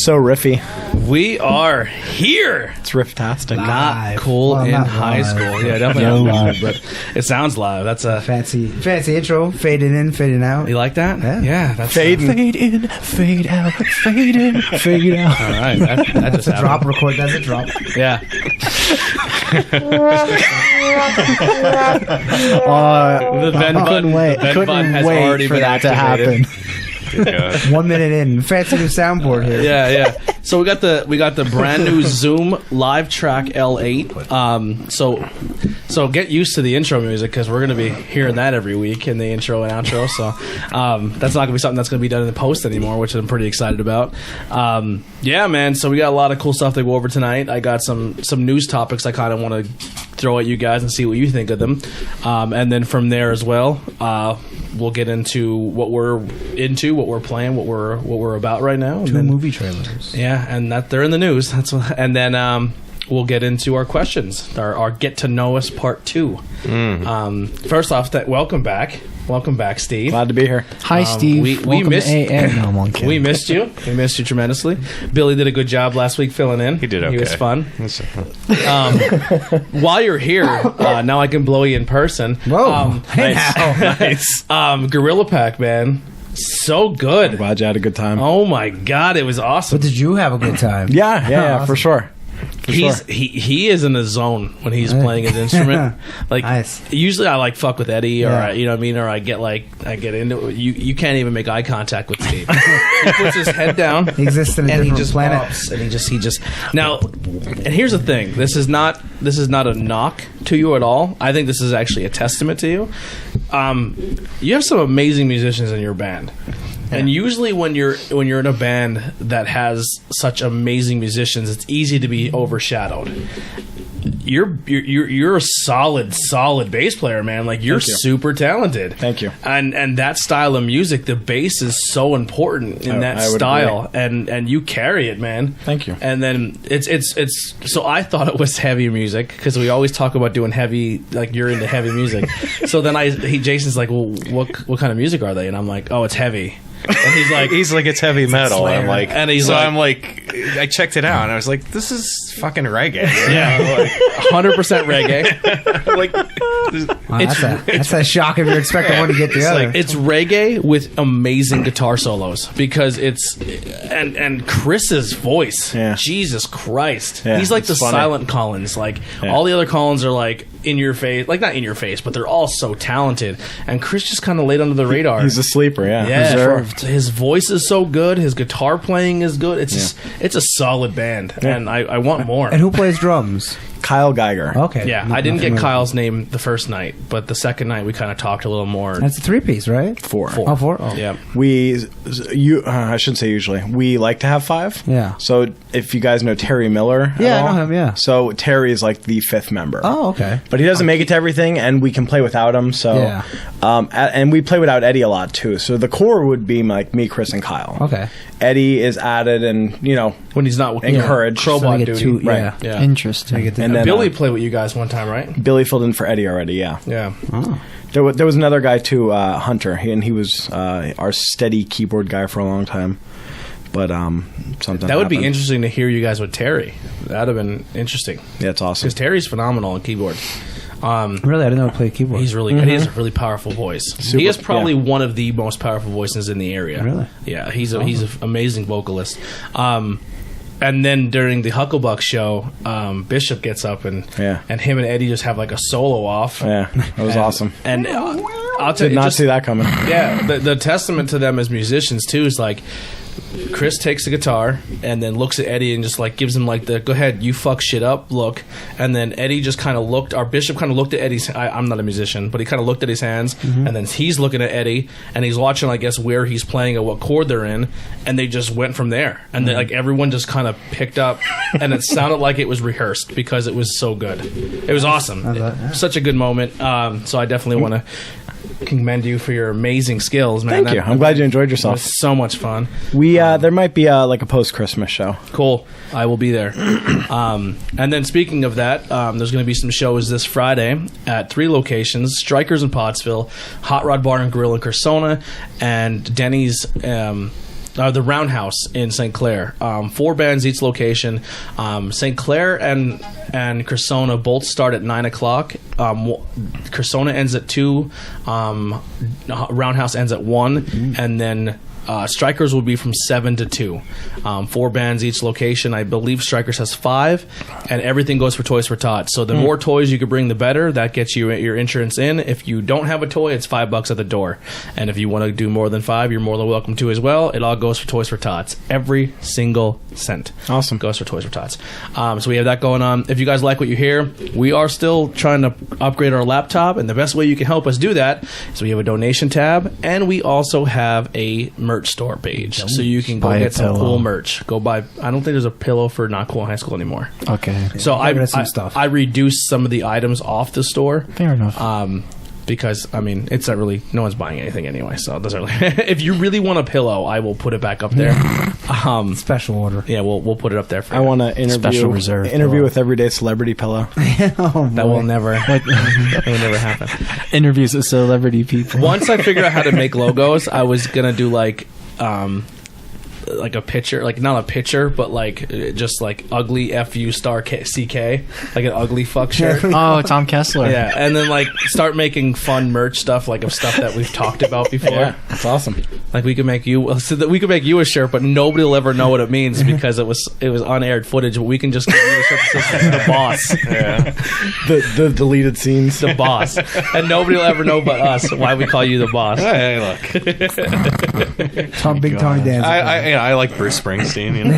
So riffy. We are here. It's riff-tastic. Not cool in not high live. school. Yeah, definitely not live, but it sounds live. That's a Fancy intro, fading in, fading out. You like that? Yeah. That's Fade in, fade out, fade in, fade out. all right. That just That's a drop happened. record. That's a drop. Yeah. The Ben I couldn't button, wait. the Ben Couldn't button has wait already for been that to activated. happen. 1 minute in, fancy new soundboard here. Yeah. So we got the brand new Zoom Live Track L8. So get used to the intro music because we're gonna be hearing that every week in the intro and outro. So that's not gonna be something that's gonna be done in the post anymore, which I'm pretty excited about. Yeah, man. So we got a lot of cool stuff to go over tonight. I got some news topics I kind of want to throw at you guys and see what you think of them, and then from there as well, we'll get into what we're into, what we're playing, what we're about right now. And Two then, movie trailers. yeah, and that they're in the news. That's what, and then we'll get into our questions, our get to know us part 2. First off, welcome back, Steve. Glad to be here. Hi, Steve. we Welcome missed- to AM. No, I'm on camera. We missed you. We missed you tremendously. Billy did a good job last week filling in. He did okay. He was fun. While you're here, now I can blow you in person. Whoa. Hey, Nice. Gorilla Pack, man. So good. Glad you had a good time. Oh my God, it was awesome. But did you have a good time? Yeah, Awesome. for sure. He is in the zone when he's playing his instrument. Like Nice. usually I like fuck with Eddie or Yeah. you know what I mean, or I get into it. You can't even make eye contact with Steve. He puts his head down. He exists in a and he different just planet. pops, and he just now. And here's the thing: this is not a knock to you at all. I think this is actually a testament to you. You have some amazing musicians in your band. And usually when you're in a band that has such amazing musicians, it's easy to be overshadowed. You're a solid bass player, man. Like you're Thank you. super talented. Thank you. And that style of music, the bass is so important in that I would style, and you carry it, man. Thank you. And then it's so I thought it was heavy music because we always talk about doing heavy, like you're into heavy music. So then Jason's like, well, what kind of music are they? And I'm like, oh, it's heavy. And he's like, it's heavy metal. Slayer. I'm like, And he's so like- I'm like, I checked it out and I was like, this is fucking reggae. yeah, 100% reggae. like, Wow, that's a shock if you're expecting one to get the other. It's reggae with amazing guitar solos because it's and Chris's voice. Yeah. Jesus Christ, Yeah, he's like it's the funny. silent Collins. Like Yeah. all the other Collins are like in your face, like not in your face, but they're all so talented. And Chris just kind of laid under the radar. He's a sleeper, yeah. Yeah, Reserved. his voice is so good. His guitar playing is good. It's just, it's a solid band, and I want more. And who plays drums? Kyle Geiger. Okay. Yeah, I didn't get Kyle's name the first night, but the second night we kind of talked a little more. That's a 3-piece, right? Four. Oh, 4? Oh. Yeah. I shouldn't say usually. We like to have 5. Yeah. So if you guys know Terry Miller at Yeah, I all, know him, yeah. So Terry is like the 5th member. Oh, okay. But he doesn't make it to everything, and we can play without him. So, Yeah. And we play without Eddie a lot too. So the core would be like me, Chris, and Kyle. Okay. Eddie is added, and When he's not Encouraged. So Crowbot they get duty. two, yeah. Yeah. Interesting. They get the- And then Billy played with you guys one time, right? Billy filled in for Eddie already. Yeah. Yeah. There was another guy too, Hunter, and he was our steady keyboard guy for a long time. But something That would be happened. interesting to hear you guys with Terry. That'd have been interesting Yeah, it's awesome. because Terry's phenomenal on keyboard. Really, I didn't know he played keyboard. He's really good. He has a really powerful voice. He is probably yeah. one of the most powerful voices in the area. Really? Yeah, he's an amazing vocalist. And then during the Hucklebuck show, Bishop gets up and him and Eddie just have like a solo off. Yeah, that was awesome. And I'll tell Did you, not just- see that coming. Yeah, the testament to them as musicians too is like Chris takes the guitar and then looks at Eddie and just like gives him like the go ahead, you fuck shit up look, and then Eddie just kind of looked. Our Bishop kind of looked at Eddie's. I'm not a musician, but he kind of looked at his hands, and then he's looking at Eddie and he's watching, I guess, where he's playing or what chord they're in, and they just went from there. And then like everyone just kind of picked up, and it sounded like it was rehearsed because it was so good. It was awesome. Such a good moment. So I definitely want to commend you for your amazing skills, man. Thank you. I'm glad you enjoyed It yourself. was so much fun. We there might be like a post-Christmas show. Cool. I will be there. And then speaking of that, there's going to be some shows this Friday at 3 locations: Strikers in Pottsville, Hot Rod Bar and Grill in Cursona, and Denny's the Roundhouse in St. Clair. 4 bands each location. St. Clair and Cursona both start at 9 o'clock. Cursona ends at 2. Roundhouse ends at 1, and then Strikers will be from 7 to 2. 4 bands each location. I believe Strikers has 5, and everything goes for Toys for Tots. So the more toys you can bring, the better. That gets you your insurance in. If you don't have a toy, it's $5 at the door. And if you want to do more than 5, you're more than welcome to as well. It all goes for Toys for Tots. Every single cent. Awesome. Goes for Toys for Tots. So we have that going on. If you guys like what you hear, we are still trying to upgrade our laptop, and the best way you can help us do that is we have a donation tab, and we also have a merch store page, so you can go get some cool merch. Go buy. I don't think there's a pillow for Not Cool in High School anymore. Okay. So I reduced some of the items off the store. Fair enough. Because I mean, it's not really, no one's buying anything anyway, so it doesn't really. If you really want a pillow, I will put it back up there. Special order. Yeah, we'll put it up there for I you. want to interview with Everyday Celebrity Pillow. That will never happen. Interviews with celebrity people. Once I figure out how to make logos, I was gonna do like a picture, like not a picture, but like just like ugly FU star CK, like an ugly fuck shirt. Oh, Tom Kessler. Yeah, and then like start making fun merch stuff, like of stuff that we've talked about before. Yeah, that's awesome. Like we could make you a shirt, but nobody will ever know what it means because it was unaired footage. But we can just give you the shirt that says the boss. Yeah. The deleted scenes. The boss, and nobody will ever know but us why we call you the boss. Hey, look. Big Tony Danza. I like Bruce Springsteen, you know.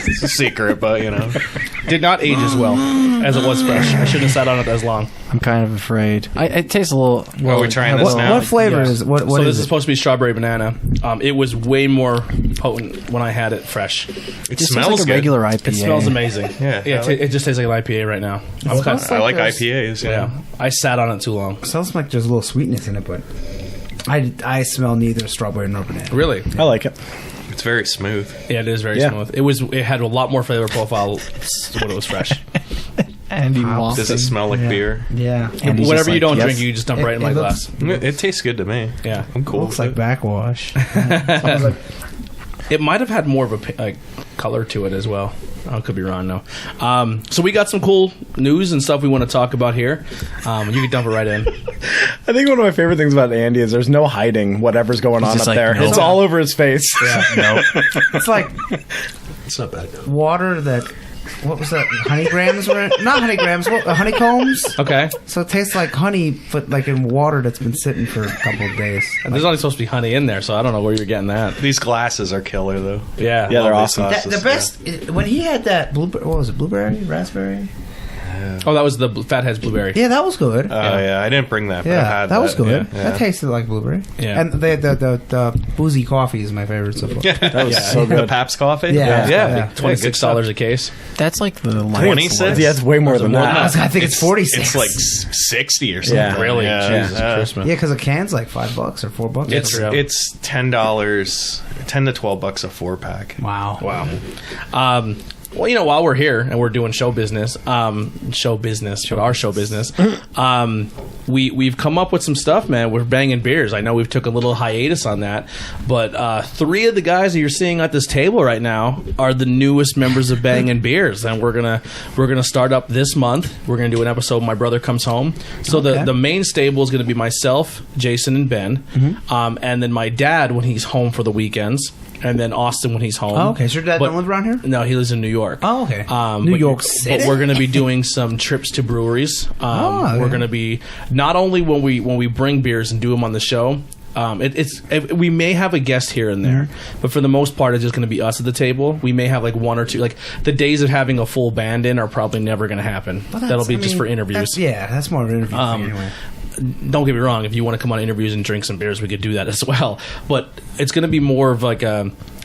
It's a secret, but you know. Did not age as well as it was fresh. I shouldn't have sat on it as long. I'm kind of afraid. It tastes a little. Well, we're trying this now. What flavor is? What so this is is supposed to be strawberry banana. It was way more potent when I had it fresh. It It smells like a good. regular IPA. It smells amazing. Yeah. It just tastes like an IPA right now. I'm kind I like IPAs. yeah. I sat on it too long. Sounds like there's a little sweetness in it, but I smell neither strawberry nor banana. Really? I like it. It's very smooth. Yeah, it is very Yeah. smooth. It had a lot more flavor profile when it was fresh. And he wants Does it smell like beer? Yeah. And he's Whatever just you don't like, drink, yes. you just dump right in my glass. It tastes good to me. Yeah. I'm cool. Looks with like it. backwash. It might have had more of a color to it as well. I could be wrong, though. So we got some cool news and stuff we want to talk about here. You can dump it right in. I think one of my favorite things about Andy is there's no hiding whatever's going on up just like, there. no. It's all over his face. No. It's like It's not bad. water that. What was that? Honeygrams were not honeygrams. What honeycombs? Okay. So it tastes like honey, but like in water that's been sitting for a couple of days. There's only supposed to be honey in there, so I don't know where you're getting that. These glasses are killer, though. Yeah. Yeah, they're All these awesome. glasses, The best when he had that blueberry. What was it? Blueberry, raspberry. Oh, that was the Fathead's blueberry. Yeah, that was good. Yeah, I didn't bring that. But I've Yeah, had that was good. Yeah. That tasted like blueberry. Yeah. And the boozy coffee is my favorite so far. That was Yeah. so The good. Pabst coffee. Yeah. yeah. $26 a case. That's like the I think 26? Yeah, it's way more than that. I think it's 46. It's like 60 or something. Yeah. Really? Yeah. Jesus Yeah. Christmas. Yeah, because a can's like $5 or $4. It's true. It's $10, $10 to $12 a 4-pack. Wow. Wow. Well, while we're here and we're doing show business, we've come up with some stuff, man. We're banging beers. I know we've took a little hiatus on that, but 3 of the guys that you're seeing at this table right now are the newest members of Bangin' Beers, and we're gonna start up this month. We're gonna do an episode. My brother comes home, so Okay. the main stable is gonna be myself, Jason, and Ben, and then my dad when he's home for the weekends. And then Austin when he's home. Oh, okay. So your dad But- don't live around here? No, he lives in New York. Oh, okay. New New York City. But we're going to be doing some trips to breweries. Okay. We're going to be not only when we bring beers and do them on the show. We may have a guest here and there, but for the most part, it's just going to be us at the table. We may have like 1 or 2. Like the days of having a full band in are probably never going to happen. Well, That'll be just for interviews. That's more of an interview thing anyway. Don't get me wrong. If you want to come on interviews and drink some beers, we could do that as well. But it's going to be more of like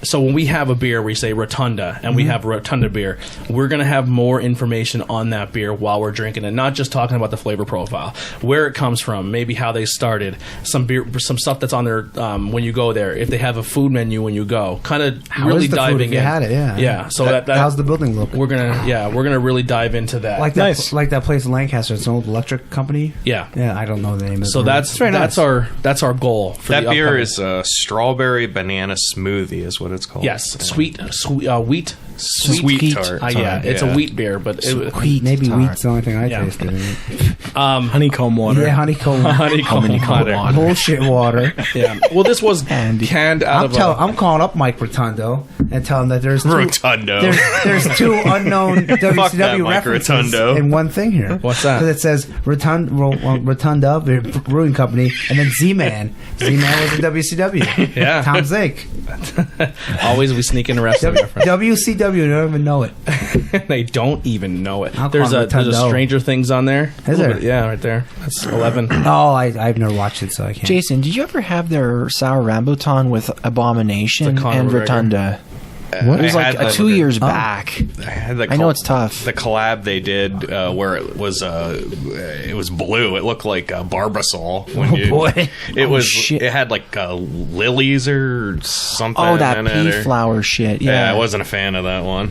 So when we have a beer, we say Rotunda, and we have Rotunda beer. We're going to have more information on that beer while we're drinking it, not just talking about the flavor profile, where it comes from, maybe how they started, some stuff that's on there when you go there. If they have a food menu when you go, kind of really is the food diving if you in. had it? Yeah. Yeah. So that how's the building look? we're gonna really dive into that. Like that, Nice. like that place in Lancaster. It's an old electric company. Yeah. Yeah, I don't know the name of it. So that's very nice. that's our goal for That the beer upcoming- is a strawberry banana smoothie, is what it's called. yes, Yeah. sweet wheat. Sweet tart. Yeah, it's a wheat beer, but wheat. Maybe tart. wheat's the only thing I Yeah. tasted. Honeycomb water. Yeah, honeycomb. honeycomb water. Bullshit water. Yeah. Well, this was Andy. canned out of I'm calling up Mike Rotundo and telling him that there's Rotundo. There's two unknown that WCW Mike references Rotundo. in one thing here. What's that? Because it says Rotunda Brewing Company and then Z-Man. Z-Man was in WCW. Yeah. Tom Zake. Always we sneak in a wrestling reference. WCW, you don't even know it. They don't even know it. I'll There's call a it Rotundo. Stranger Things on there. Is A little there? bit, yeah, right there. That's 11. Oh, I've never watched it, so I can't. Jason, did you ever have their sour rambutan with Abomination The Conor and McGregor. Rotunda? What? It was like 2 years back. I had the I know it's tough. The collab they did where it was blue. It looked like Barbasol. When boy. It was. shit. It had like lilies or something. Oh, that in it, pea or- flower shit. Yeah, Yeah, I wasn't a fan of that one.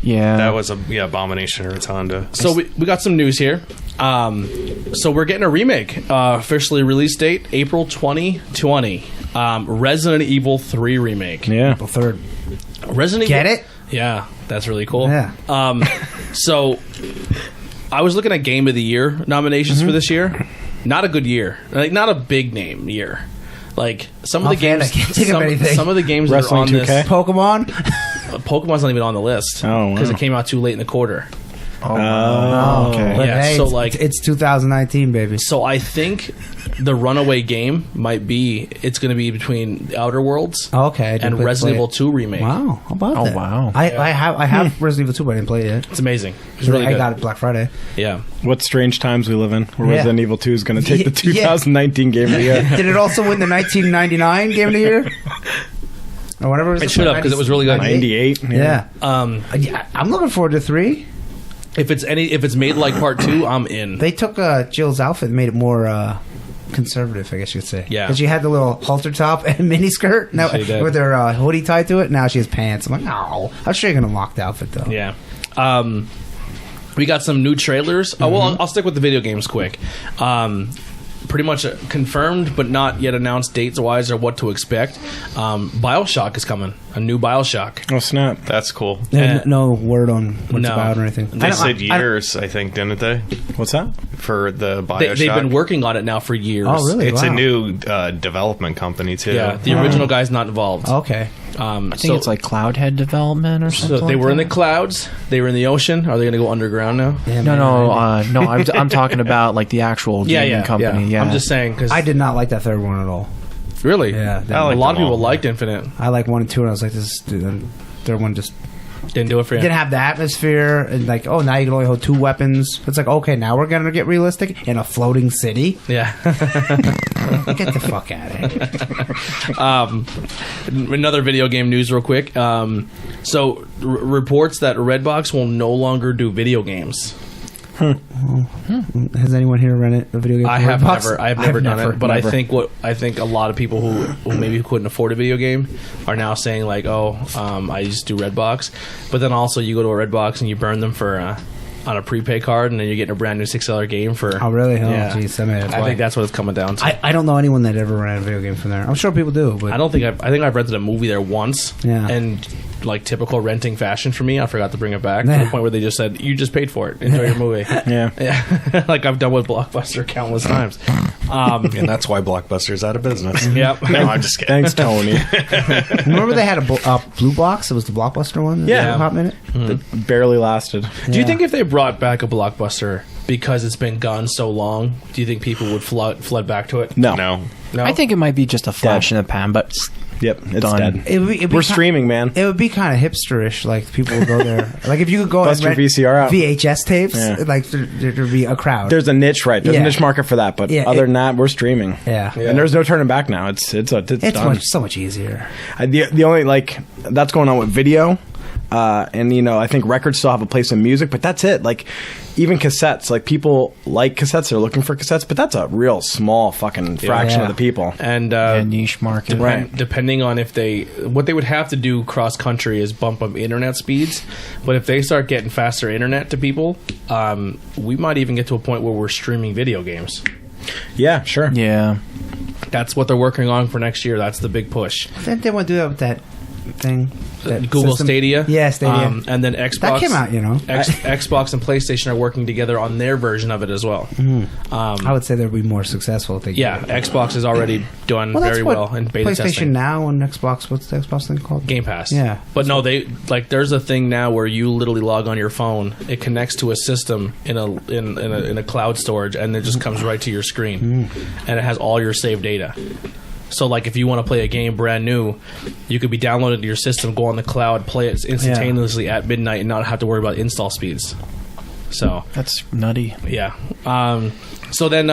Yeah, That was Abomination Rotunda. So we got some news here. So we're getting a remake. Officially release date April 2020. Resident Evil 3 remake. Yeah. April 3rd. Resident Get Evil. it? Yeah, that's really cool. Yeah. So I was looking at Game of the Year nominations for this year. Not a good year. Like not a big name year. Like some of the Offhand, games. I can't think of anything. Some of the games that are Wrestling on 2K? this. Pokemon? Pokemon's not even on the list. Oh, wow. Because it came out too late in the quarter. Oh, okay. But Yeah, hey, so, it's, like- it's 2019, baby. So I think the runaway game might be it's going to be between the Outer Worlds Okay. I didn't and play Resident it. Evil 2 remake. Wow. How about Oh, that? wow. I have Resident Evil 2, but I didn't play it yet. It's amazing. It's really I good. got it Black Friday. Yeah. What strange times we live in. Where Yeah. Resident Evil 2 is going to take the Yeah. 2019 Game of the Year. Did it also win the 1999 Game of the Year? Or whatever It should have, 'cause it was really good. 98. Yeah. Yeah. I'm looking forward to 3. If it's made like part 2, I'm in. They took Jill's outfit and made it more conservative, I guess you could say. Yeah. Because she had the little halter top and mini skirt now, She did. with her hoodie tied to it. Now she has pants. I'm like, no. I'm sure you're going to mock the outfit, though. Yeah. We got some new trailers. Oh, well, I'll stick with the video games quick. Pretty much confirmed, but not yet announced dates-wise or what to expect. BioShock is coming. A new BioShock. Oh, snap. That's cool. And no word on what it's No. about or anything. They said years, I think, didn't they? What's that? For the Bioshock. They've been working on it now for years. Oh, really? It's a Wow. new development company too. Yeah, the original guy's not involved. Okay. I think it's like Cloudhead Development or something. So they like were in that. the clouds. They were in the ocean. Are they going to go underground now? Yeah, No, man, no, I'm talking about like the actual gaming company. Yeah, I'm just saying because I did not like that third one at all. really, Yeah, a liked lot of them people Oh, all. liked Infinite. I like 1 and 2, and I was like, this third one just Didn't do it for you. didn't have the atmosphere. And like, oh, now you can only hold 2 weapons. It's like, okay, now we're going to get realistic in a floating city. Yeah. Get the fuck out of here. Another video game news, real quick. So reports that Redbox will no longer do video games. Has anyone here rented a video game? I from have Redbox? never done it, but never. I think a lot of people who maybe couldn't afford a video game are now saying like, oh, I just do Redbox, but then also you go to a Redbox and you burn them for on a prepaid card, and then you're getting a brand new $6 game for. Oh, really? Oh, Yeah. jeez. I mean, that's I why. think that's what it's coming down to. I don't know anyone that ever ran a video game from there. I'm sure people do, but I don't think I think I've rented a movie there once, Yeah. and like typical renting fashion for me, I forgot to bring it back to Yeah. the point where they just said, "You just paid for it. Enjoy your movie." Yeah. Yeah, like I've done with Blockbuster countless times. And that's why Blockbuster's out of business. Yep. No, I'm just kidding. Thanks, Tony. remember they had a blue box. It was the Blockbuster one. Yeah. Hot minute. That barely lasted. Do you think if they brought back a Blockbuster because it's been gone so long, do you think people would flood back to it? No. No. No. I think it might be just a flash in the pan, but Yep, it's Done. dead. It'd be We're streaming, man. It would be kind of hipsterish. Like people would go there. Like if you could go Bust and your rent VCR out. VHS tapes, Yeah. like there'd be a crowd. There's a niche, right? There's Yeah. a niche market for that, but Yeah, other than that, we're streaming. yeah. And there's no turning back now. It's done. so much easier. The only that's going on with video, and I think records still have a place in music, but that's it. Like even cassettes, like people like cassettes, they're looking for cassettes, but that's a real small fucking fraction Yeah. of the people. And A niche market. Right. depending on what they would have to do cross country is bump up internet speeds. But if they start getting faster internet to people, we might even get to a point where we're streaming video games. Yeah, sure. Yeah. That's what they're working on for next year. That's the big push. Didn't they want to do that with that thing? That Google system? Stadia. Yeah, Stadia. And then Xbox. That came out, Xbox and PlayStation are working together on their version of it as well. I would say they'd be more successful if they Yeah, did it. Xbox has already done Well, that's very what well in beta PlayStation testing. Now and Xbox. What's the Xbox thing called? Game Pass. Yeah. But no, there's a thing now where you literally log on your phone. It connects to a system in a cloud storage, and it just comes right to your screen, and it has all your saved data. So, like, if you want to play a game brand new, you could be downloaded to your system, go on the cloud, play it instantaneously at midnight, and not have to worry about install speeds. So, That's nutty. yeah. So then,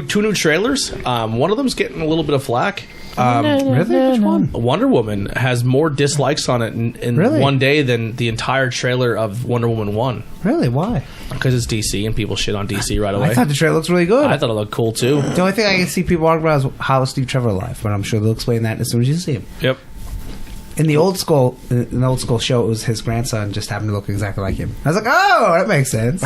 two new trailers. One of them's getting a little bit of flack. Really? Which one? Wonder Woman has more dislikes on it in Really? one day than the entire trailer of Wonder Woman 1. Really? Why? Because it's DC and people shit on DC right away. I thought the trailer looks really good. I thought it looked cool too. The only thing I can see people arguing about is how is Steve Trevor alive, but I'm sure they'll explain that as soon as you see him. Yep. In the old school show, it was his grandson just happened to look exactly like him. I was like, oh, that makes sense.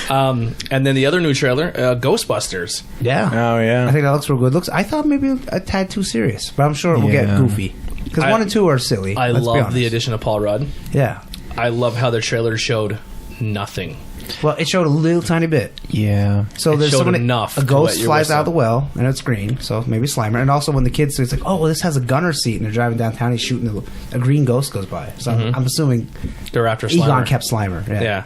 And then the other new trailer, Ghostbusters. Yeah. Oh, yeah. I think that looks real good. I thought maybe a tad too serious, but I'm sure it will get Yeah. goofy. Because 1 and 2 are silly. I let's be love honest. the addition of Paul Rudd. Yeah. I love how their trailer showed nothing. Well, it showed a little tiny bit. Yeah. So It there's showed someone, enough a to ghost wet your flies out of whistle. the well, and it's green, so maybe Slimer. And also when the kids, it's like, oh, well, this has a gunner seat, and they're driving downtown, he's shooting, a green ghost goes by. So I'm assuming They're after Egon Slimer. kept Slimer. Yeah. Yeah.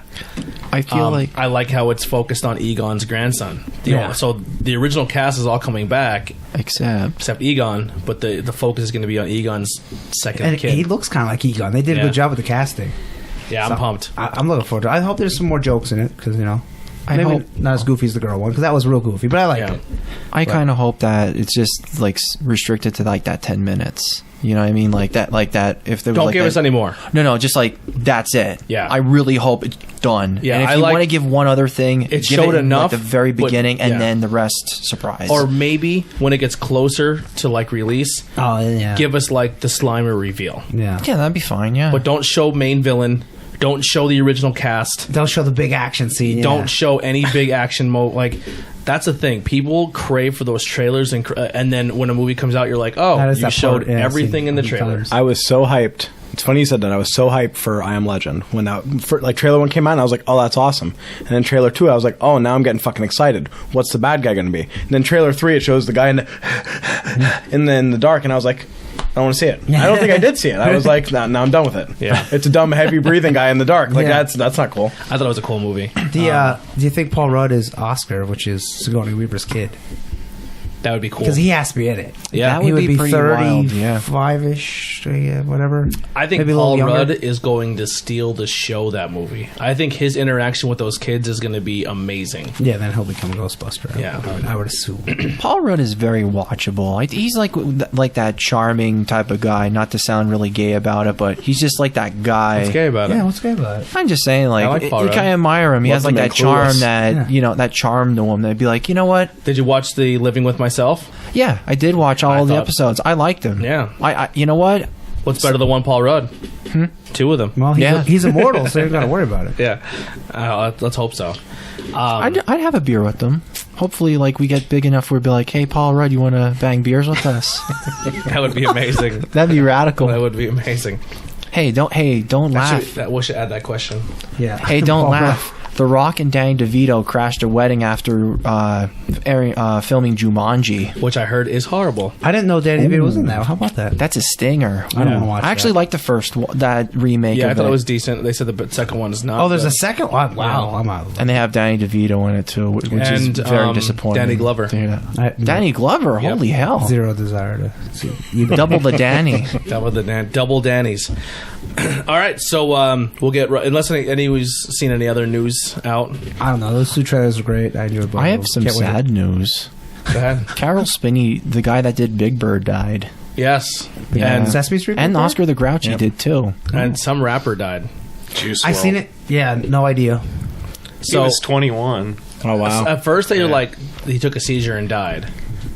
I feel like I like how it's focused on Egon's grandson. Yeah. So the original cast is all coming back, except Egon, but the focus is going to be on Egon's second And kid. he looks kind of like Egon. They did a Yeah. good job with the casting. Yeah, I'm So, pumped. I'm looking forward to it. I hope there's some more jokes in it, because, I maybe hope- not as goofy as the girl one, because that was real goofy, but I liked Yeah. it. I kind of hope that it's just like restricted to like that 10 minutes. You know what I mean? Like that. If there was Don't like give that, us any more. No, just like that's it. Yeah. I really hope it's done. Yeah, and if I you like- want to give one other thing, It give showed it in, enough, like, the very but- beginning, and yeah. then the rest surprise. Or maybe when it gets closer to like release, Oh, yeah. give us like the Slimer reveal. Yeah. yeah, that'd be fine. Yeah, But don't show main villain. Don't show the original cast. Don't show the big action scene. Yeah. Don't show any big action mode. Like that's the thing. People crave for those trailers, and then when a movie comes out, you're like, oh, That is you that showed part, yeah, everything seen in the a few trailers. times. I was so hyped. It's funny you said that. I was so hyped for I Am Legend when trailer 1 came out. And I was like, oh, that's awesome. And then trailer 2, I was like, oh, now I'm getting fucking excited. What's the bad guy going to be? And then trailer 3, it shows the guy in the dark, and I was like, I don't want to see it. I don't think I did see it. I was like, now I'm done with it. Yeah. It's a dumb, heavy breathing guy in the dark. Like Yeah. that's not cool. I thought it was a cool movie. Do you think Paul Rudd is Oscar, which is Sigourney Weaver's kid? That would be cool. Because he has to be in it. Yeah, That He would would be be pretty wild, yeah. 35-ish, whatever. I think Maybe a little Paul younger. Rudd is going to steal the show that movie. I think his interaction with those kids is going to be amazing. Yeah, then he'll become a Ghostbuster. Yeah. I would assume. Paul Rudd is very watchable. He's like that charming type of guy. Not to sound really gay about it, but he's just like that guy. What's gay about Yeah, it? what's good about it? I'm just saying, like, I like Paul you Rudd. kind of admire him. He Loves has like him in that charm Clueless. that Yeah. that charm to him. They'd be like, you know what? Did you watch the Living with Myself? Yeah, I did watch all I of the thought- episodes. I liked him. Yeah. I you know what? What's better than one Paul Rudd? Two of them. Well, Yeah. he's immortal, so you don't got to worry about it. Yeah. Let's hope so. I'd have a beer with them. Hopefully, like, we get big enough where we'd be like, hey, Paul Rudd, you want to bang beers with us? That would be amazing. That'd be radical. That would be amazing. Hey, don't laugh. We should add that question. Yeah. Hey, don't Paul Rudd. laugh. The Rock and Danny DeVito crashed a wedding after filming Jumanji. Which I heard is horrible. I didn't know Danny DeVito was in that. How about that? That's a stinger. I don't want to watch I actually that. like the first that remake. Yeah, I of thought it was decent. They said the second one is not. Oh, there's good. a second one? Wow, I'm out. And they have Danny DeVito in it too, which is And, very disappointing. Danny Glover. to hear that. I- Danny Glover, Yep. holy hell! Zero desire to see either. Double the Danny. Double Danny's. All right, so we'll get unless anyone's seen any other news out. I don't know. Those two trailers are great. I enjoyed both. I of have them. some Can't wait to- sad news. Go ahead. Carol Spinney, the guy that did Big Bird, died. Yes, Yeah. and Sesame Street? And Big Bird? Oscar the Grouchy did too. and some rapper died. Juice I WRLD. seen it. Yeah, no idea. He So was 21. Oh wow. at first they were Yeah. like he took a seizure and died,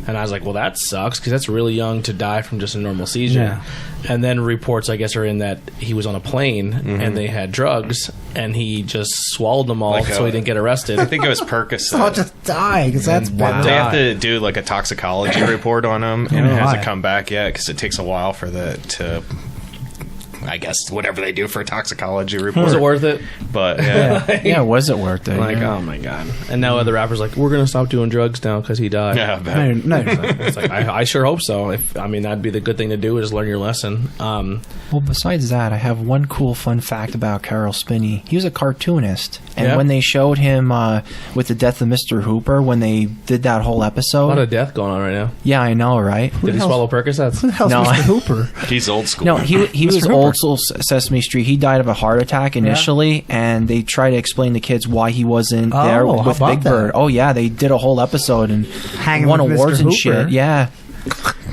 and I was like, well, that sucks because that's really young to die from just a normal seizure. Yeah. And then reports, I guess, are in that he was on a plane and they had drugs and he just swallowed them all Like so he didn't get arrested. I think it was Percocet. I'll just die because that's Wow. They bad. have to do like a toxicology report on him, and Oh, it hasn't why? come back yet because it takes a while for to. I guess whatever they do for a toxicology report. Was it worth it? But yeah, Yeah, was it worth it? Like, Yeah. oh my god! And now other rappers like, we're gonna stop doing drugs now because he died. yeah, but No, you're not. It's like I sure hope so. That'd be the good thing to do is learn your lesson. Well, besides that, I have one cool fun fact about Carol Spinney. He was a cartoonist, and Yeah. when they showed him with the death of Mr. Hooper, when they did that whole A episode, lot of death going on right now. yeah, I know, right? Did he swallow Percocets? Who the hell's No. Mr. Hooper? he's old school. No, he was Hooper. old school Sesame Street. He died of a heart attack initially, and they try to explain to kids why he wasn't Oh, there how with about Big Bird. that? Oh yeah, they did a whole episode and Hanging won with Mr. awards and Hooper. shit. Yeah,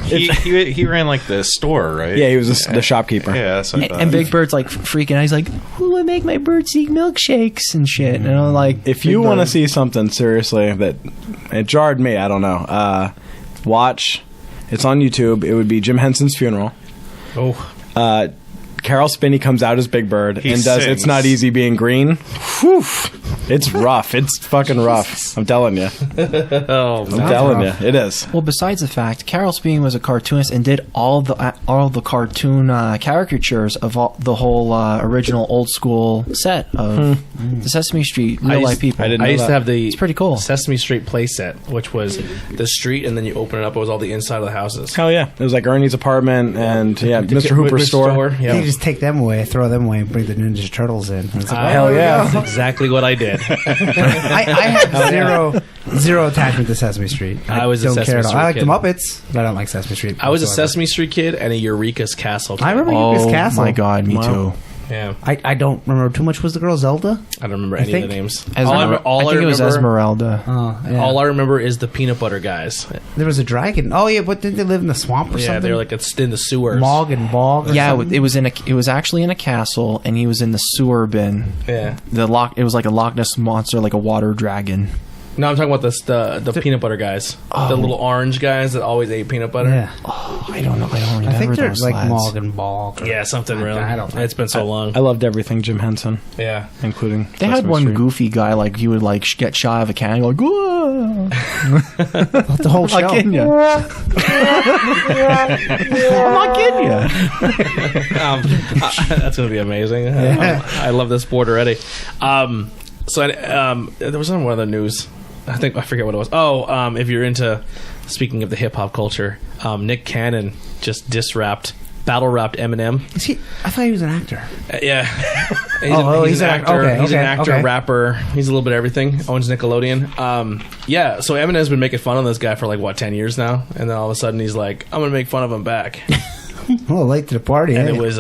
he ran like the store, right? Yeah, he was the shopkeeper. Yeah, that's what I and thought. Big Bird's like freaking out. He's like, "Who would make my birdseed milkshakes and shit?" And I'm like, If you Big want to Bird. see something seriously that it jarred me, I don't know. Watch. It's on YouTube. It would be Jim Henson's funeral. Oh, Carol Spinney comes out as Big Bird He and does sings. "It's Not Easy Being Green." Whew. It's rough. It's fucking rough. I'm telling you. oh, I'm telling you. It is. Well, besides the fact, Carol Spinney was a cartoonist and did all the cartoon caricatures of the whole original old school set of the Sesame Street real life people. I didn't I know used to that. have the It's pretty cool. Sesame Street playset, which was the street, and then you open it up. It was all the inside of the houses. Hell yeah. It was like Ernie's apartment and Mr. Hooper's store. Yeah. You just take them away, throw them away, and bring the Ninja Turtles in. And it's like, Hell there we yeah. go. That's exactly what I did. I have zero attachment to Sesame Street. I was a don't Sesame care at all. Street I like kid. the Muppets, but I don't like Sesame Street. I was a whatsoever. Sesame Street kid and a Eureka's Castle kid. I remember Oh Eureka's Castle. my god, me too. Yeah, I don't remember too much. Was the girl Zelda? I don't remember any of think- the names. I think it was Esmeralda. Oh, yeah. All I remember is the peanut butter guys. There was a dragon. Oh yeah, but didn't they live in the swamp or Yeah, something? they're like it's in the sewers. Mog and Bog. Or Yeah, something? it was actually in a castle, and he was in the sewer bin. Yeah. It was like a Loch Ness monster, like a water dragon. No, I'm talking about the peanut butter guys. The little orange guys that always ate peanut butter. Yeah, I don't know. I don't remember I think they're those like lads. Mog and Bog. or- Yeah, something really. I don't know. It's been so long. I loved everything Jim Henson, Yeah. including They had Sesame one Street. goofy guy, like he would like get shy of a cannon, like, "Whoa." The whole show. I'm not kidding you. I'm not kidding you. That's going to be amazing. I love this sport already. There was one other news. I forget what it was. Oh, if you're into, speaking of the hip hop culture, Nick Cannon just battle rapped Eminem. Is he? I thought he was an actor. Yeah. He's an an actor. okay, He's an okay, actor, okay. rapper. He's a little bit of everything. Owns Nickelodeon. Yeah. So Eminem's been making fun of this guy for like 10 years now, and then all of a sudden he's like, "I'm gonna make fun of him back," Oh, late to the party. and eh? it was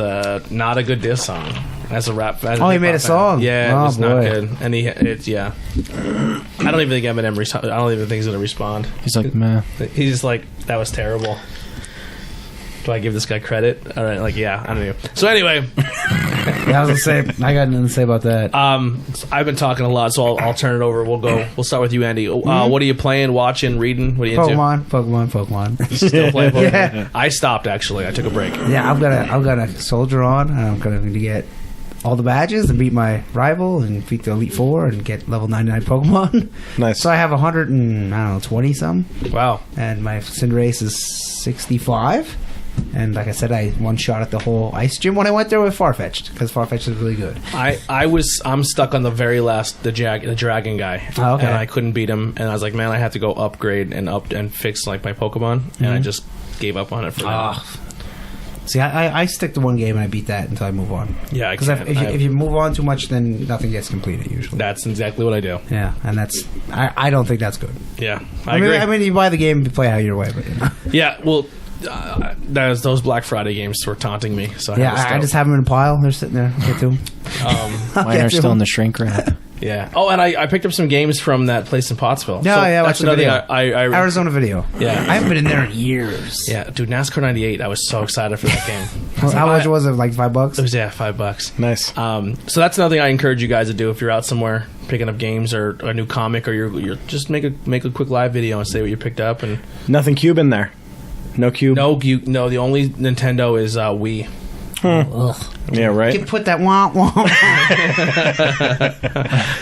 not a good diss song. That's a rap. That's Oh, he hip-hop made a fan. song? Yeah, Oh, it's not boy. good. And yeah. I don't even think Eminem. I don't even think he's gonna respond. He's like, man. He's just like, that was terrible. Do I give this guy credit? All right, yeah, I don't know. So anyway, Yeah, I was gonna say I got nothing to say about that. I've been talking a lot, so I'll turn it over. We'll start with you, Andy. What are you playing, watching, reading? What are you into? Pokemon. Still playing Pokemon? Yeah. I stopped actually. I took a break. Yeah, I've got a soldier on, and I'm going to get all the badges and beat my rival and beat the Elite Four and get level 99 Pokemon. Nice. So I have 120 some, Wow. and my Cinderace is 65. And like I said, I one shot at the whole ice gym when I went there with Farfetch'd because Farfetch'd is really good. I'm stuck on the very last the dragon guy. Oh, okay. And I couldn't beat him, and I was like, man, I have to go upgrade and fix like my Pokemon, and I just gave up on it for now. See, I stick to one game and I beat that until I move on. Yeah, because if you move on too much, then nothing gets completed usually. That's exactly what I do. Yeah, and that's I don't think that's good. Yeah, I agree. mean, you buy the game, you play how your way, but you know. Yeah, well, those Black Friday games were taunting me. So I just have them in a pile. They're sitting there. Get to them. Mine are still in the shrink wrap. Yeah. Oh, and I picked up some games from that place in Pottsville. No, so yeah, that's watch the another video. thing. Arizona Video. Yeah. I haven't been in there in years. Yeah, dude, NASCAR 98. I was so excited for that game. How much was it? Like $5? It was $5. Nice. So that's another thing I encourage you guys to do if you're out somewhere picking up games or a new comic, or you're just make a quick live video and say what you picked up. And Nothing Cube in there. No Cube. no, the only Nintendo is Wii. Yeah, right. You put that wah.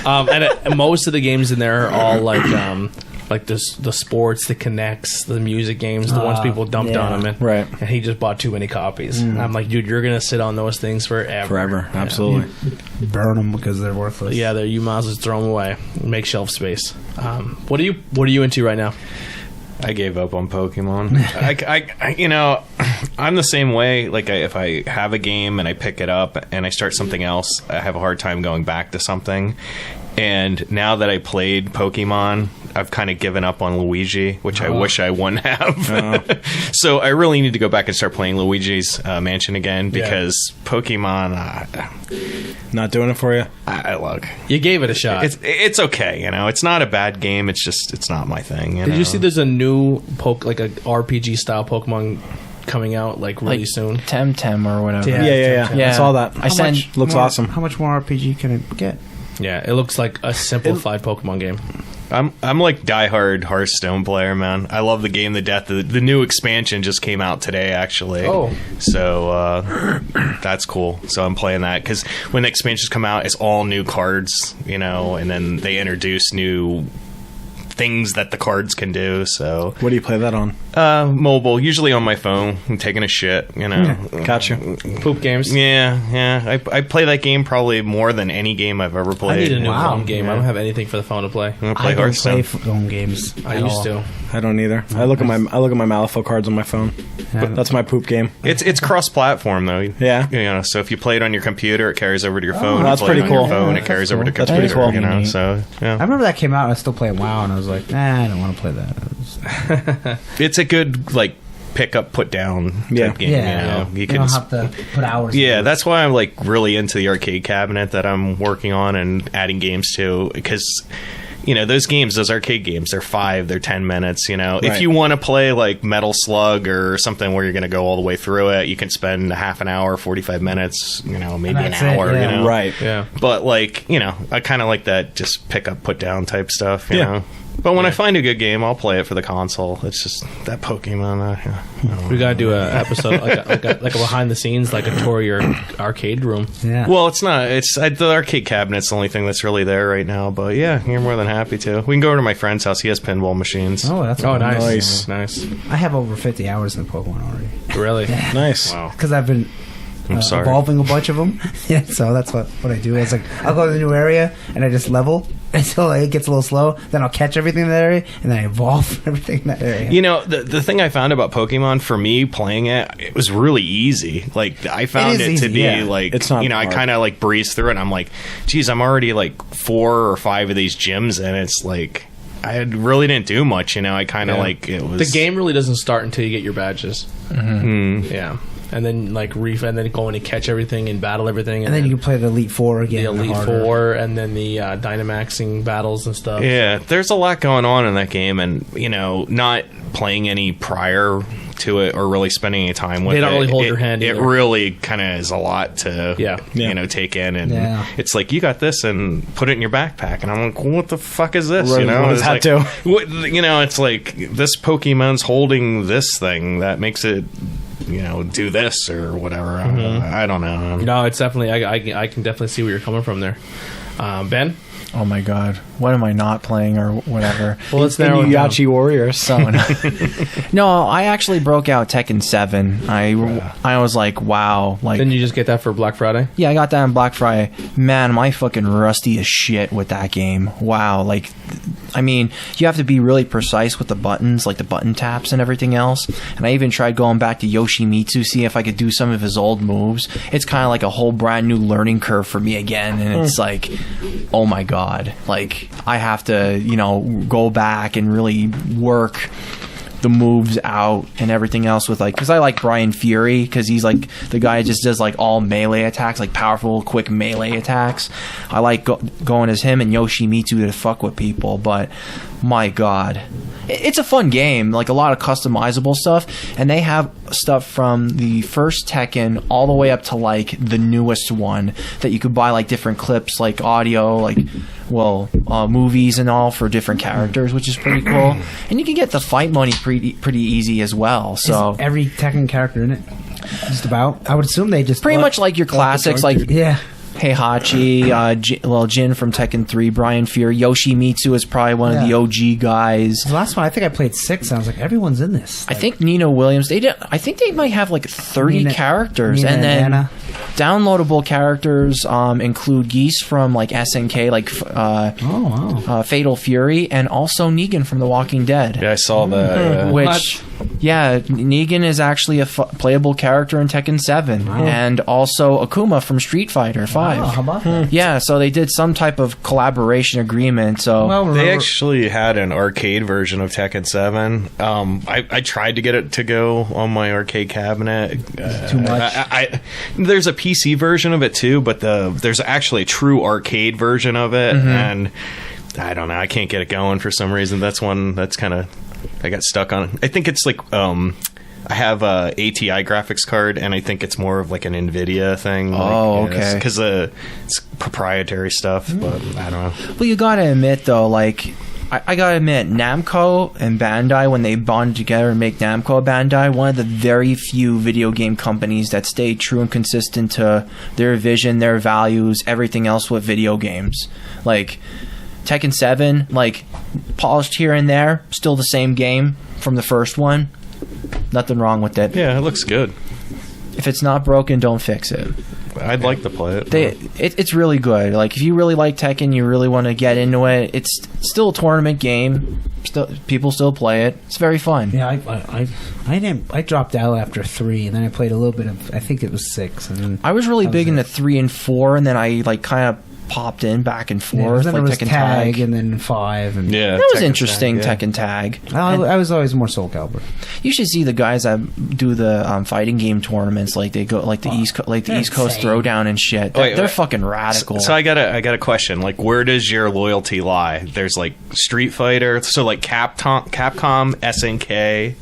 And most of the games in there are all like the sports, the Connects, the music games, the ones people dumped on him. And, Right. And he just bought too many copies. And I'm like, dude, you're gonna sit on those things forever. Forever. Absolutely. Burn them because they're worthless. Yeah, you might as well throw them away. Make shelf space. What are you into right now? I gave up on Pokemon. I'm the same way. Like, if I have a game and I pick it up and I start something else, I have a hard time going back to something. And now that I played Pokemon, I've kind of given up on Luigi, which I wish I wouldn't have. So I really need to go back and start playing Luigi's Mansion again because Pokemon, Not doing it for you. look, You gave it a shot. it's okay. It's not a bad game. It's just it's not my thing. Did you see there's a new like a RPG style Pokemon coming out like really soon? Temtem or whatever. Yeah. Yeah. I saw that. Looks awesome. How much more RPG can it get? Yeah, it looks like a simplified Pokemon game. I'm like diehard Hearthstone player, man. I love the game to death. The new expansion just came out today, actually. Oh. So that's cool. So I'm playing that because when the expansions come out, it's all new cards, and then they introduce new things that the cards can do. So What do you play that on? mobile, usually on my phone. I'm taking a shit, Gotcha. Poop games. Yeah. I play that game probably more than any game I've ever I played. need a new Wow. phone game. I don't have anything for the phone to play. I'm gonna I play don't Hearthstone. play phone games. I at used all. to. I don't either. I look at my Malifaux cards on my phone. But That's my poop game. It's cross-platform though. Yeah. So if you play it on your computer, it carries over to your phone. that's If you play it pretty on your cool. phone, Yeah, it carries that's over to cool. That's pretty computer. cool. So I yeah, remember that came out and I was still playing WoW and I was like, I don't want to play that. it's a good like pick up, put down type game. You You can. don't have to put hours. Yeah, into it. that's why I'm like really into the arcade cabinet that I'm working on and adding games to because. Those arcade games, they're 10 minutes, If Right. you want to play like Metal Slug or something where you're going to go all the way through it, you can spend a half an hour, 45 minutes, maybe an That's it, hour, yeah. Right. Yeah. But I kind of like that just pick up, put down type stuff, you Yeah. know. But when I find a good game, I'll play it for the console. It's just that Pokemon. We gotta do an episode like a behind the scenes, like a tour of your arcade room. Yeah. Well, it's not. It's the arcade cabinet's the only thing that's really there right now. But yeah, you're more than happy to. We can go over to my friend's house. He has pinball machines. Oh, that's Oh, cool. nice, nice. I have over 50 hours in Pokemon already Really? Nice. Wow. because I've been I'm sorry. evolving a bunch of them. Yeah, so that's what I do. It's like I'll go to the new area and I just level until it gets a little slow. Then I'll catch everything in that area and then I evolve everything in that area. You know, the thing I found about Pokemon for me playing it was really easy. Like I found is it to easy, be yeah. like, It's not I hard. kind of like breezed through it. And I'm like, geez, I'm already like 4 or 5 of these gyms, and it's like I really didn't do much. I kind of like it was The game really doesn't start until you get your badges. Yeah, and then and then go in and catch everything and battle everything, and then you can play the Elite Four again. the Elite harder. Four, and then the Dynamaxing battles and stuff. Yeah, there's a lot going on in that game, and not playing any prior to it or really spending any time with it. They don't really hold your hand It either. really kind of is a lot to Yeah. take in, and Yeah. it's like you got this and put it in your backpack, and I'm like, what the fuck is this? What does It's that like, do? it's like this Pokemon's holding this thing that makes it do this or whatever. I don't know. No, it's definitely. I can definitely see where you're coming from there, Ben. Oh my god, what am I not playing or whatever? Well, let's narrow it down. Inuyasha Warriors. So no, I actually broke out Tekken 7. I was like, wow, like Didn't you just get that for Black Friday? yeah, I got that on Black Friday. Man, am I fucking rusty as shit with that game. Wow, like I mean, you have to be really precise with the buttons, like the button taps and everything else. And I even tried going back to Yoshimitsu, see if I could do some of his old moves. It's kind of like a whole brand new learning curve for me again, and it's like, oh my god, like I have to, you know, go back and really work the moves out and everything else with like, because I like Brian Fury because he's like the guy who just does like all melee attacks, like powerful quick melee attacks. I like going as him and Yoshimitsu to fuck with people, but my god, it's a fun game, like a lot of customizable stuff, and they have stuff from the first Tekken all the way up to like the newest one that you could buy, like different clips, like audio, like movies and all for different characters, which is pretty cool. And you can get the fight money pretty easy as well. So Is every Tekken character in it? Just about. I would assume they just pretty much like your classics, like yeah. Heihachi, Jin from Tekken 3, Brian Fury, Yoshimitsu is probably one of the OG guys. The last one, I think I played 6, and I was like, everyone's in this. I think Nina Williams. I think they might have like 30 characters, Nina and then Anna. downloadable characters include Geese from like SNK, like Fatal Fury, and also Negan from The Walking Dead. Yeah, I saw that. Which, yeah, Negan is actually a playable character in Tekken 7, and also Akuma from Street Fighter 5. Oh, how about that? Yeah, so they did some type of collaboration agreement. So They actually had an arcade version of Tekken 7. I tried to get it to go on my arcade cabinet. Too much. There's a PC version of it too, but there's actually a true arcade version of it, and I don't know. I can't get it going for some reason. That's one that's kind of I got stuck on. I think it's like I have a ATI graphics card, and I think it's more of like an NVIDIA thing. Oh, okay. Because it's proprietary stuff, but I don't know. Well, you gotta admit though, like I gotta admit, Namco and Bandai, when they bond together and make Namco Bandai, one of the very few video game companies that stay true and consistent to their vision, their values, everything else with video games. Like Tekken 7, like polished here and there, still the same game from the first one. Nothing wrong with it. Yeah, it looks good. If it's not broken, don't fix it. I'd like to play it. It's really good. Like if you really like Tekken, you really want to get into it. It's still a tournament game. People still play it. It's very fun. Yeah, I dropped out after 3, and then I played a little bit of, I think it was 6. And then I was really big into 3 and 4, and then I like kind of popped in back and forth, then like it was Tekken Tag, and then 5. And Yeah, that was Tekken interesting. Tag, yeah. Tekken Tag. I was always more Soul Calibur. You should see the guys that do the fighting game tournaments. Like they go like the East Coast insane. Throwdown and shit. They're fucking radical. So I got a question. Like, where does your loyalty lie? There's like Street Fighter, so like Capcom, SNK.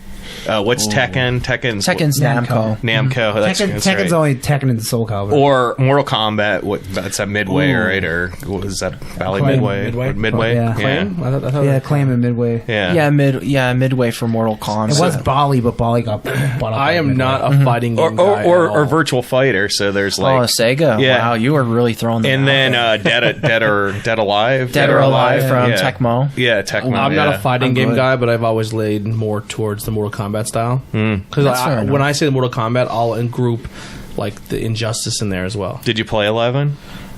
What's Tekken? Tekken's Namco. Namco. That's Tekken's right. only Tekken and Soul Calibur. Or Mortal Kombat. That's at Midway, right? Or what was that? Valley Acclaim. Midway. Midway. Yeah. Acclaim? I thought Acclaim and Midway. Yeah. Midway for Mortal Kombat. It was Bali, but Bali got bought up. I am Midway. not a fighting game guy Or Virtual Fighter. So there's like Sega. Yeah. Wow, you were really throwing them. and out. then Dead or Alive from yeah. Tecmo. Yeah, Tecmo. I'm not a fighting I'm game good. guy, but I've always laid more towards the Mortal Kombat style. Because That's fair enough. when I say the Mortal Kombat, I'll group like the Injustice in there as well. Did you play 11?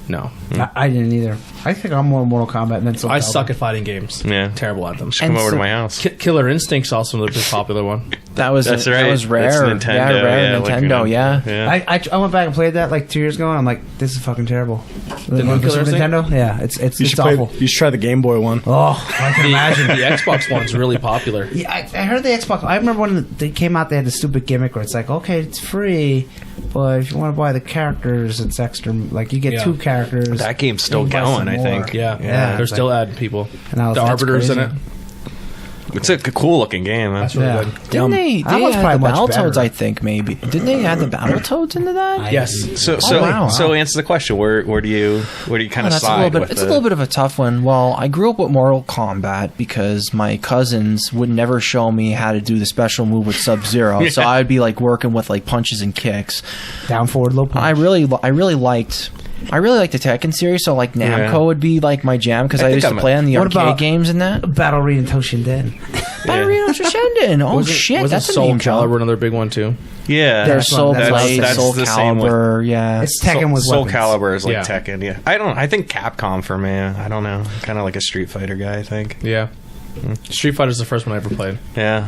No, I didn't either. I think I'm more Mortal Kombat than Soul Calibur. I suck at fighting games. Yeah. Terrible at them. Just come And over so- to my house. Killer Instinct's also another big popular one. That was That's That right. was rare. That's Nintendo, Yeah, rare yeah, like, Nintendo. yeah. Yeah. I went back and played that like 2 years ago, and I'm like, this is fucking terrible. The one Killer Instinct? Nintendo? Yeah, it's You should play. awful. You should try the Game Boy one. Oh, I can imagine. The Xbox one's really popular. Yeah, I heard the Xbox. I remember when they came out, they had the stupid gimmick where it's like, okay, it's free, but if you want to buy the characters, it's extra. Like you get Yeah. 2 characters. That game's still You can buy going, some I more. think. Yeah, Yeah, they're it's still adding people. And I was- The that's Arbiter's in crazy. it. It's a cool looking game. Huh? That's really Yeah. good. Didn't they That one's add probably the much Battletoads? better. I think maybe. Didn't they add the Battletoads into that? Yes. So wow. so answer the question. Where do you kind of That's a side little bit. with It's a little bit of a tough one. Well, I grew up with Mortal Kombat because my cousins would never show me how to do the special move with Sub-Zero, so I'd be like working with like punches and kicks. Down, forward, low punch. I really liked I really like the Tekken series, so like Namco Yeah. would be like my jam because I I think used to I'm play on the What arcade about- games and that. Battle Arena Toshinden. Battle Arena Shinden. Oh shit, Wasn't that's a Soul name Calibur drop. another big one too? Yeah, There's Soul that's- Blade, that's Soul the same with- Calibur. Yeah, It's Tekken with Soul weapons. Calibur is like Yeah. Tekken. Yeah, I think Capcom for me. I don't know. Kind of like a Street Fighter guy. I think. Yeah. Street Fighter's the first one I ever played. Yeah.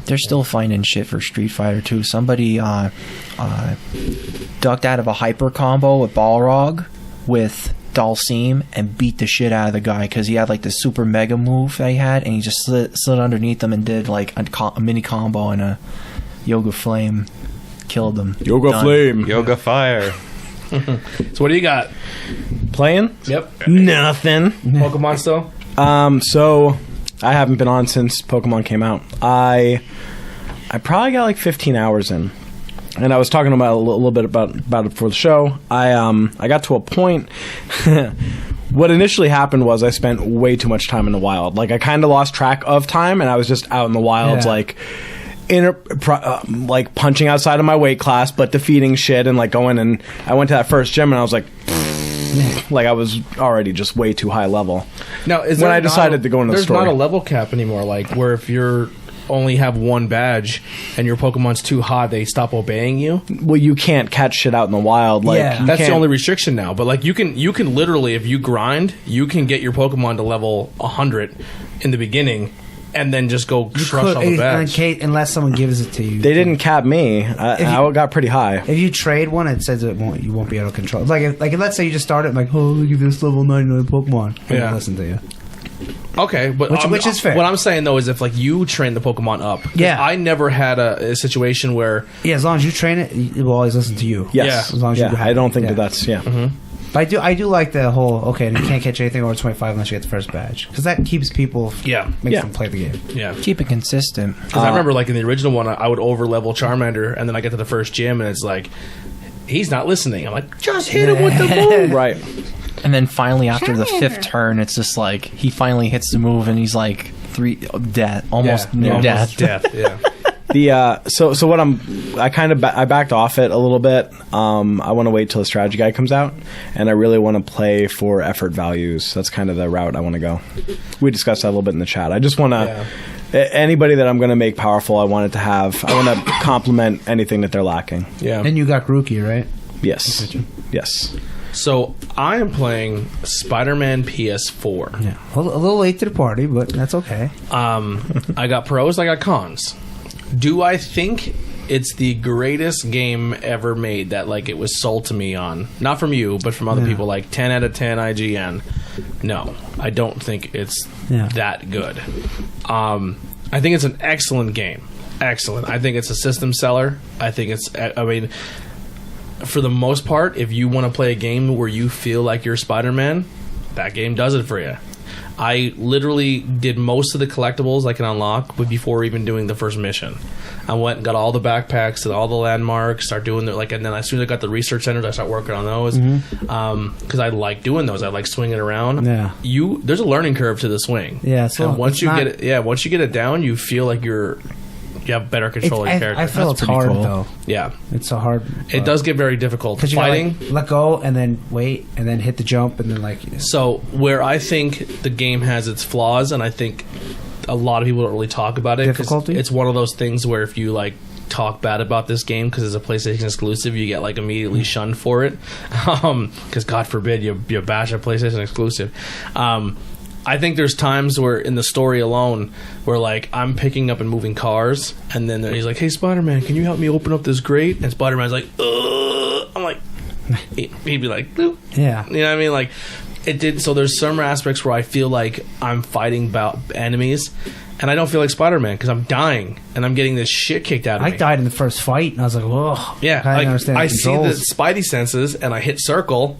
they're still finding shit for Street Fighter too. Somebody ducked out of a hyper combo with Balrog with Dalsim and beat the shit out of the guy because he had like the super mega move that he had, and he just slid underneath them and did like a mini combo and a Yoga Flame killed him. Yoga Done. Flame. Yoga Fire. So what do you got? Playing? Yep. Nothing. Pokemon still? So I haven't been on since Pokemon came out. I probably got like 15 hours in. And I was talking about a little bit about it for the show. I got to a point. What initially happened was I spent way too much time in the wild. Like I kind of lost track of time, and I was just out in the wilds, Yeah. like like punching outside of my weight class, but defeating shit and like going. And I went to that first gym, and I was like, like I was already just way too high level. Now, is When there I not decided to go into the there's story. not a level cap anymore, like where if you're only have one badge and your Pokemon's too hot, they stop obeying you. Well, you can't catch shit out in the wild. Like Yeah. you That's the can't- only restriction now. But like you can literally, if you grind, you can get your Pokemon to level 100 in the beginning, and then just go crush all the badge. Unless someone gives it to you. They didn't cap me. I got pretty high. If you trade one, it says you won't be able to control. Like let's say you just started like, oh, look at this level 99 Pokemon. They Yeah. won't listen to you. Okay, but Which is fair. What I'm saying though is if like you train the Pokemon up. 'Cause Yeah. I never had a situation where Yeah, as long as you train it, it will always listen to you. Yes. Yeah. As long as you Yeah, have I don't it. think Yeah. that's yeah. But I do like the whole okay, and you can't catch anything over 25 unless you get the first badge because that keeps people. Yeah. makes Yeah. them play the game. yeah. Keep it consistent. Because I remember, like in the original one, I would over level Charmander, and then I get to the first gym, and it's like, he's not listening. I'm like, just hit him with the move. Right. And then finally, after the fifth turn, it's just like he finally hits the move, and he's like almost near death. Yeah. The so what I backed off it a little bit. I want to wait till the strategy guide comes out, and I really want to play for effort values. That's kind of the route I want to go. We discussed that a little bit in the chat. I just want to anybody that I'm going to make powerful. I want to complement anything that they're lacking. Yeah. And you got Grookey, right? Yes. Yes. So I am playing Spider-Man PS4. Yeah. A little late to the party, but that's okay. I got pros, I got cons. Do I think it's the greatest game ever made that like it was sold to me on? Not from you, but from other people, like 10 out of 10 IGN. No, I don't think it's that good. I think it's an excellent game. Excellent. I think it's a system seller. I think I mean, for the most part, if you want to play a game where you feel like you're Spider-Man, that game does it for you. I literally did most of the collectibles I can unlock before even doing the first mission. I went and got all the backpacks and all the landmarks, start doing the and then as soon as I got the research centers, I start working on those because I like doing those. I like swinging around. Yeah. There's a learning curve to the swing. Yeah, so and once it's you not- get it, once you get it down, you feel like you have better control of your character. I feel That's it's pretty hard cool. though. Yeah, It's so hard. it does get very difficult because you fighting. gotta, like, let go and then wait and then hit the jump and then like. So where I think the game has its flaws, and I think a lot of people don't really talk about it, 'cause Difficulty? it's one of those things where if you like talk bad about this game because it's a PlayStation exclusive, you get like immediately shunned for it. Because God forbid you bash a PlayStation exclusive. I think there's times where in the story alone where like I'm picking up and moving cars, and then he's like, "Hey, Spider-Man, can you help me open up this grate?" And Spider-Man's like, "Ugh." I'm like, he'd be like, "Bloop." Yeah. You know what I mean? Like, it did. So there's some aspects where I feel like I'm fighting about enemies, and I don't feel like Spider-Man because I'm dying and I'm getting this shit kicked out of I me. died in the first fight and I was like, whoa. Yeah, I like, didn't understand the I see the controls. Spidey senses and I hit circle,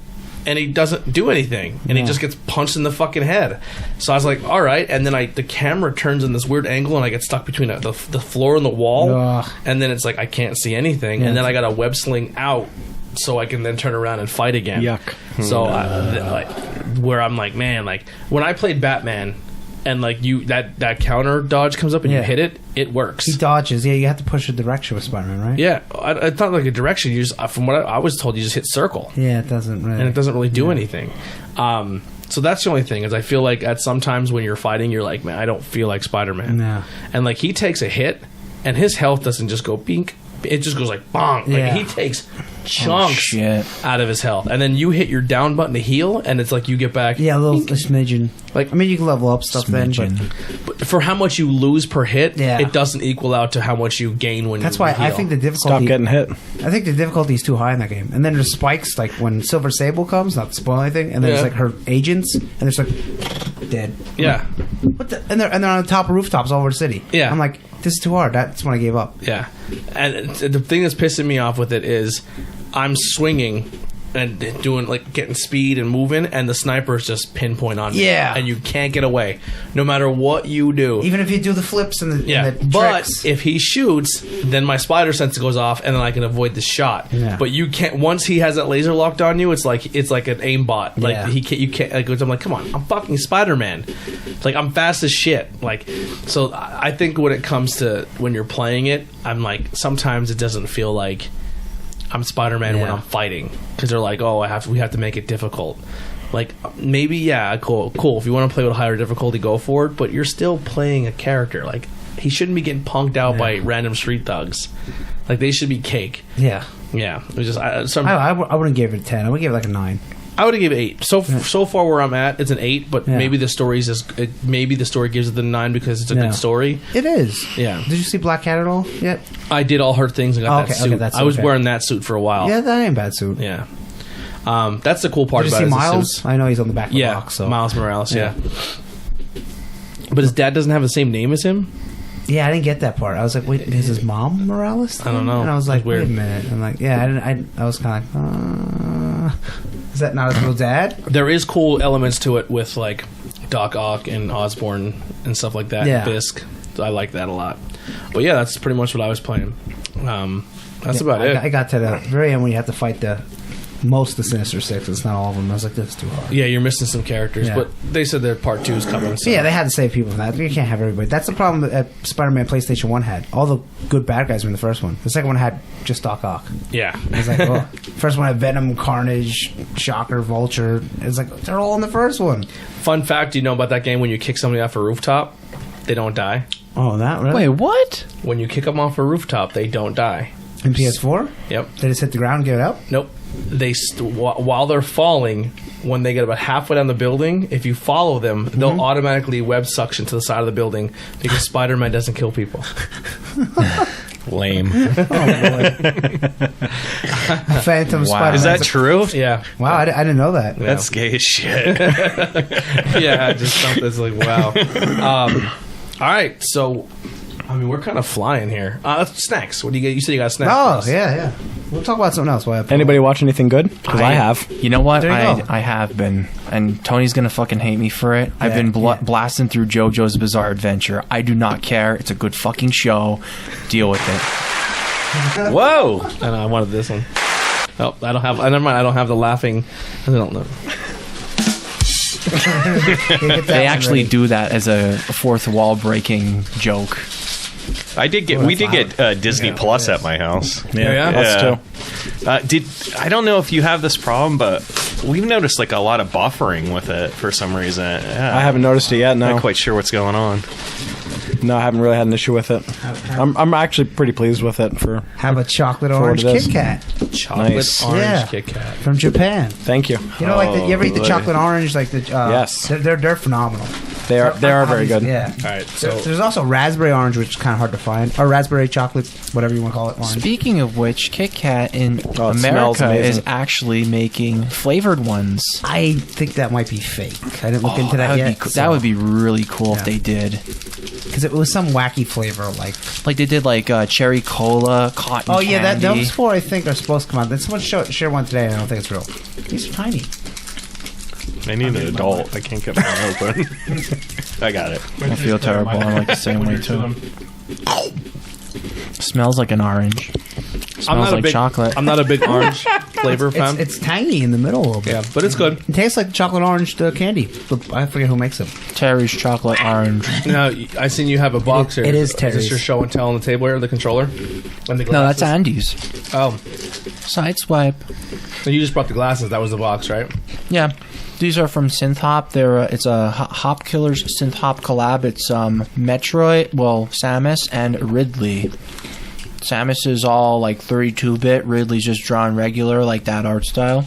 and he doesn't do anything, and he Yeah. just gets punched in the fucking head. So I was like, all right, and then the camera turns in this weird angle, and I get stuck between the floor and the wall, Ugh. and then it's like I can't see anything, Yeah. and then I got a web sling out. So I can then turn around and fight again. Yuck. So, where I'm like, man, like when I played Batman, and like that counter dodge comes up and you hit it, it works. He dodges. Yeah, you have to push a direction with Spider-Man, right? Yeah, it's not like a direction. You just, from what I was told, you just hit circle. Yeah, it doesn't really. And it doesn't really do anything. So that's the only thing, is I feel like at sometimes when you're fighting, you're like, man, I don't feel like Spider-Man. No. And like he takes a hit, and his health doesn't just go bink. It just goes like bong. Like he takes chunks out of his health, and then you hit your down button to heal, and it's like you get back. Yeah, a smidgen. Like, I mean, you can level up stuff then, but for how much you lose per hit, it doesn't equal out to how much you gain when. That's you why heal. I think the difficulty. Stop getting hit. I think the difficulty is too high in that game, and then there's spikes like when Silver Sable comes. Not to spoil anything, and then there's like her agents, and there's like dead. Yeah. What the? And they're on the top of rooftops all over the city. Yeah. I'm like, this is too hard. That's when I gave up. Yeah, and the thing that's pissing me off with it is I'm swinging and doing like getting speed and moving, and the snipers just pinpoint on me. Yeah. And you can't get away no matter what you do. Even if you do the flips and the, and the but tricks. if he shoots, then my spider sense goes off, and then I can avoid the shot. Yeah. But you can't. Once he has that laser locked on you, it's like an aimbot. Like he can't. You can't. Like, I'm like, come on, I'm fucking Spider-Man. Like, I'm fast as shit. Like, so I think when it comes to when you're playing it, I'm like, sometimes it doesn't feel like I'm Spider-Man when I'm fighting, because they're like, oh, we have to make it difficult. Like, maybe cool. If you want to play with higher difficulty, go for it. But you're still playing a character. Like, he shouldn't be getting punked out by random street thugs. Like, they should be cake. Yeah. It was just I wouldn't give it a 10. I would give it like a 9. I would give it 8. So far where I'm at, it's an 8. But maybe the story gives it the 9 because it's a good story. It is. Yeah. Did you see Black Cat at all yet? I did all her things and got that suit. I was wearing that suit for a while. Yeah, that ain't a bad suit. Yeah. That's the cool part Did about you it. see Miles? I know he's on the back of the box. So. Miles Morales, yeah. But his dad doesn't have the same name as him? Yeah, I didn't get that part. I was like, wait, is his mom Morales? I don't know. And I was like, weird. wait a minute. I'm like, yeah, I was kind of like, is that not his real dad? There is cool elements to it with, like, Doc Ock and Osborn and stuff like that. Yeah. Fisk. I like that a lot. But yeah, that's pretty much what I was playing. That's about it. I got to the very end when you have to fight most of the Sinister Six. It's not all of them. I was like, this is too hard. Yeah, you're missing some characters, Yeah. but they said their part 2 is coming. So. Yeah, they had to save people from that. You can't have everybody. That's the problem that Spider-Man PlayStation 1 had. All the good bad guys were in the first one. The second one had just Doc Ock. Yeah. I was like, oh. First one had Venom, Carnage, Shocker, Vulture. It's like, they're all in the first one. Fun fact, you know about that game, when you kick somebody off a rooftop, they don't die. Oh, that really? Wait, what? When you kick them off a rooftop, they don't die. In PS4? Yep. They just hit the ground and give it up? Nope. They while they're falling, when they get about halfway down the building, if you follow them, they'll automatically web suction to the side of the building because Spider-Man doesn't kill people. Lame. Phantom Spider-Man. Is that true? Yeah. Wow, I didn't know that. That's gay as shit. Yeah, just something that's like, wow. All right, so I mean, we're kind of flying here. Snacks. What do you get? You said you got snacks. Oh, first. yeah. We'll talk about something else. Anybody watch anything good? Because I have. You know what? There you go. I have been. And Tony's going to fucking hate me for it. I've been blasting through JoJo's Bizarre Adventure. I do not care. It's a good fucking show. Deal with it. Whoa! And I wanted this one. Oh, I don't have. Never mind. I don't have the laughing. I don't know. They actually do that as a fourth wall breaking joke. We did get Disney Plus at my house. Yeah. Us too. I don't know if you have this problem, but we've noticed like a lot of buffering with it for some reason. I haven't noticed it yet. No, Not quite sure what's going on. No, I haven't really had an issue with it. I'm actually pretty pleased with it. Have a chocolate what orange it is. Kit Kat Chocolate Nice. orange Yeah. Kit Kat. from Japan. Thank you. You know, like you ever eat the boy. chocolate orange? Like the Yes. they're phenomenal. They are very good. Yeah. All right. So There's also raspberry orange, which is kind of hard to find, or raspberry chocolate, whatever you want to call it, orange. Speaking of which, Kit Kat in Oh, it smells America amazing. is actually making flavored ones. I think that might be fake. I didn't look into that would yet. be, that would be really cool if they did. because it was some wacky flavor, like Like they did like cherry cola, cotton oh yeah, candy. those four I think are supposed to come out. Then someone share one today, and I don't think it's real. These are tiny. I need an adult. I can't get mine open. I got it. I feel terrible. I like the same way too. Smells like an orange. Smells like chocolate. I'm not a big orange. flavor, fam. It's tangy in the middle a little bit. Yeah, but it's good. It tastes like chocolate orange candy. I forget who makes it. Terry's chocolate orange. Now, I seen you have a box here. It is Is Terry's. this your show and tell on the table here, the controller? And the No, that's glasses? Andy's. Oh, Sideswipe. so you just brought the glasses. That was the box, right? Yeah. These are from Synth Hop. It's a Hop Killers Synth Hop collab. It's Metroid, Samus, and Ridley. Samus is all like 32-bit. Ridley's just drawn regular, like that art style.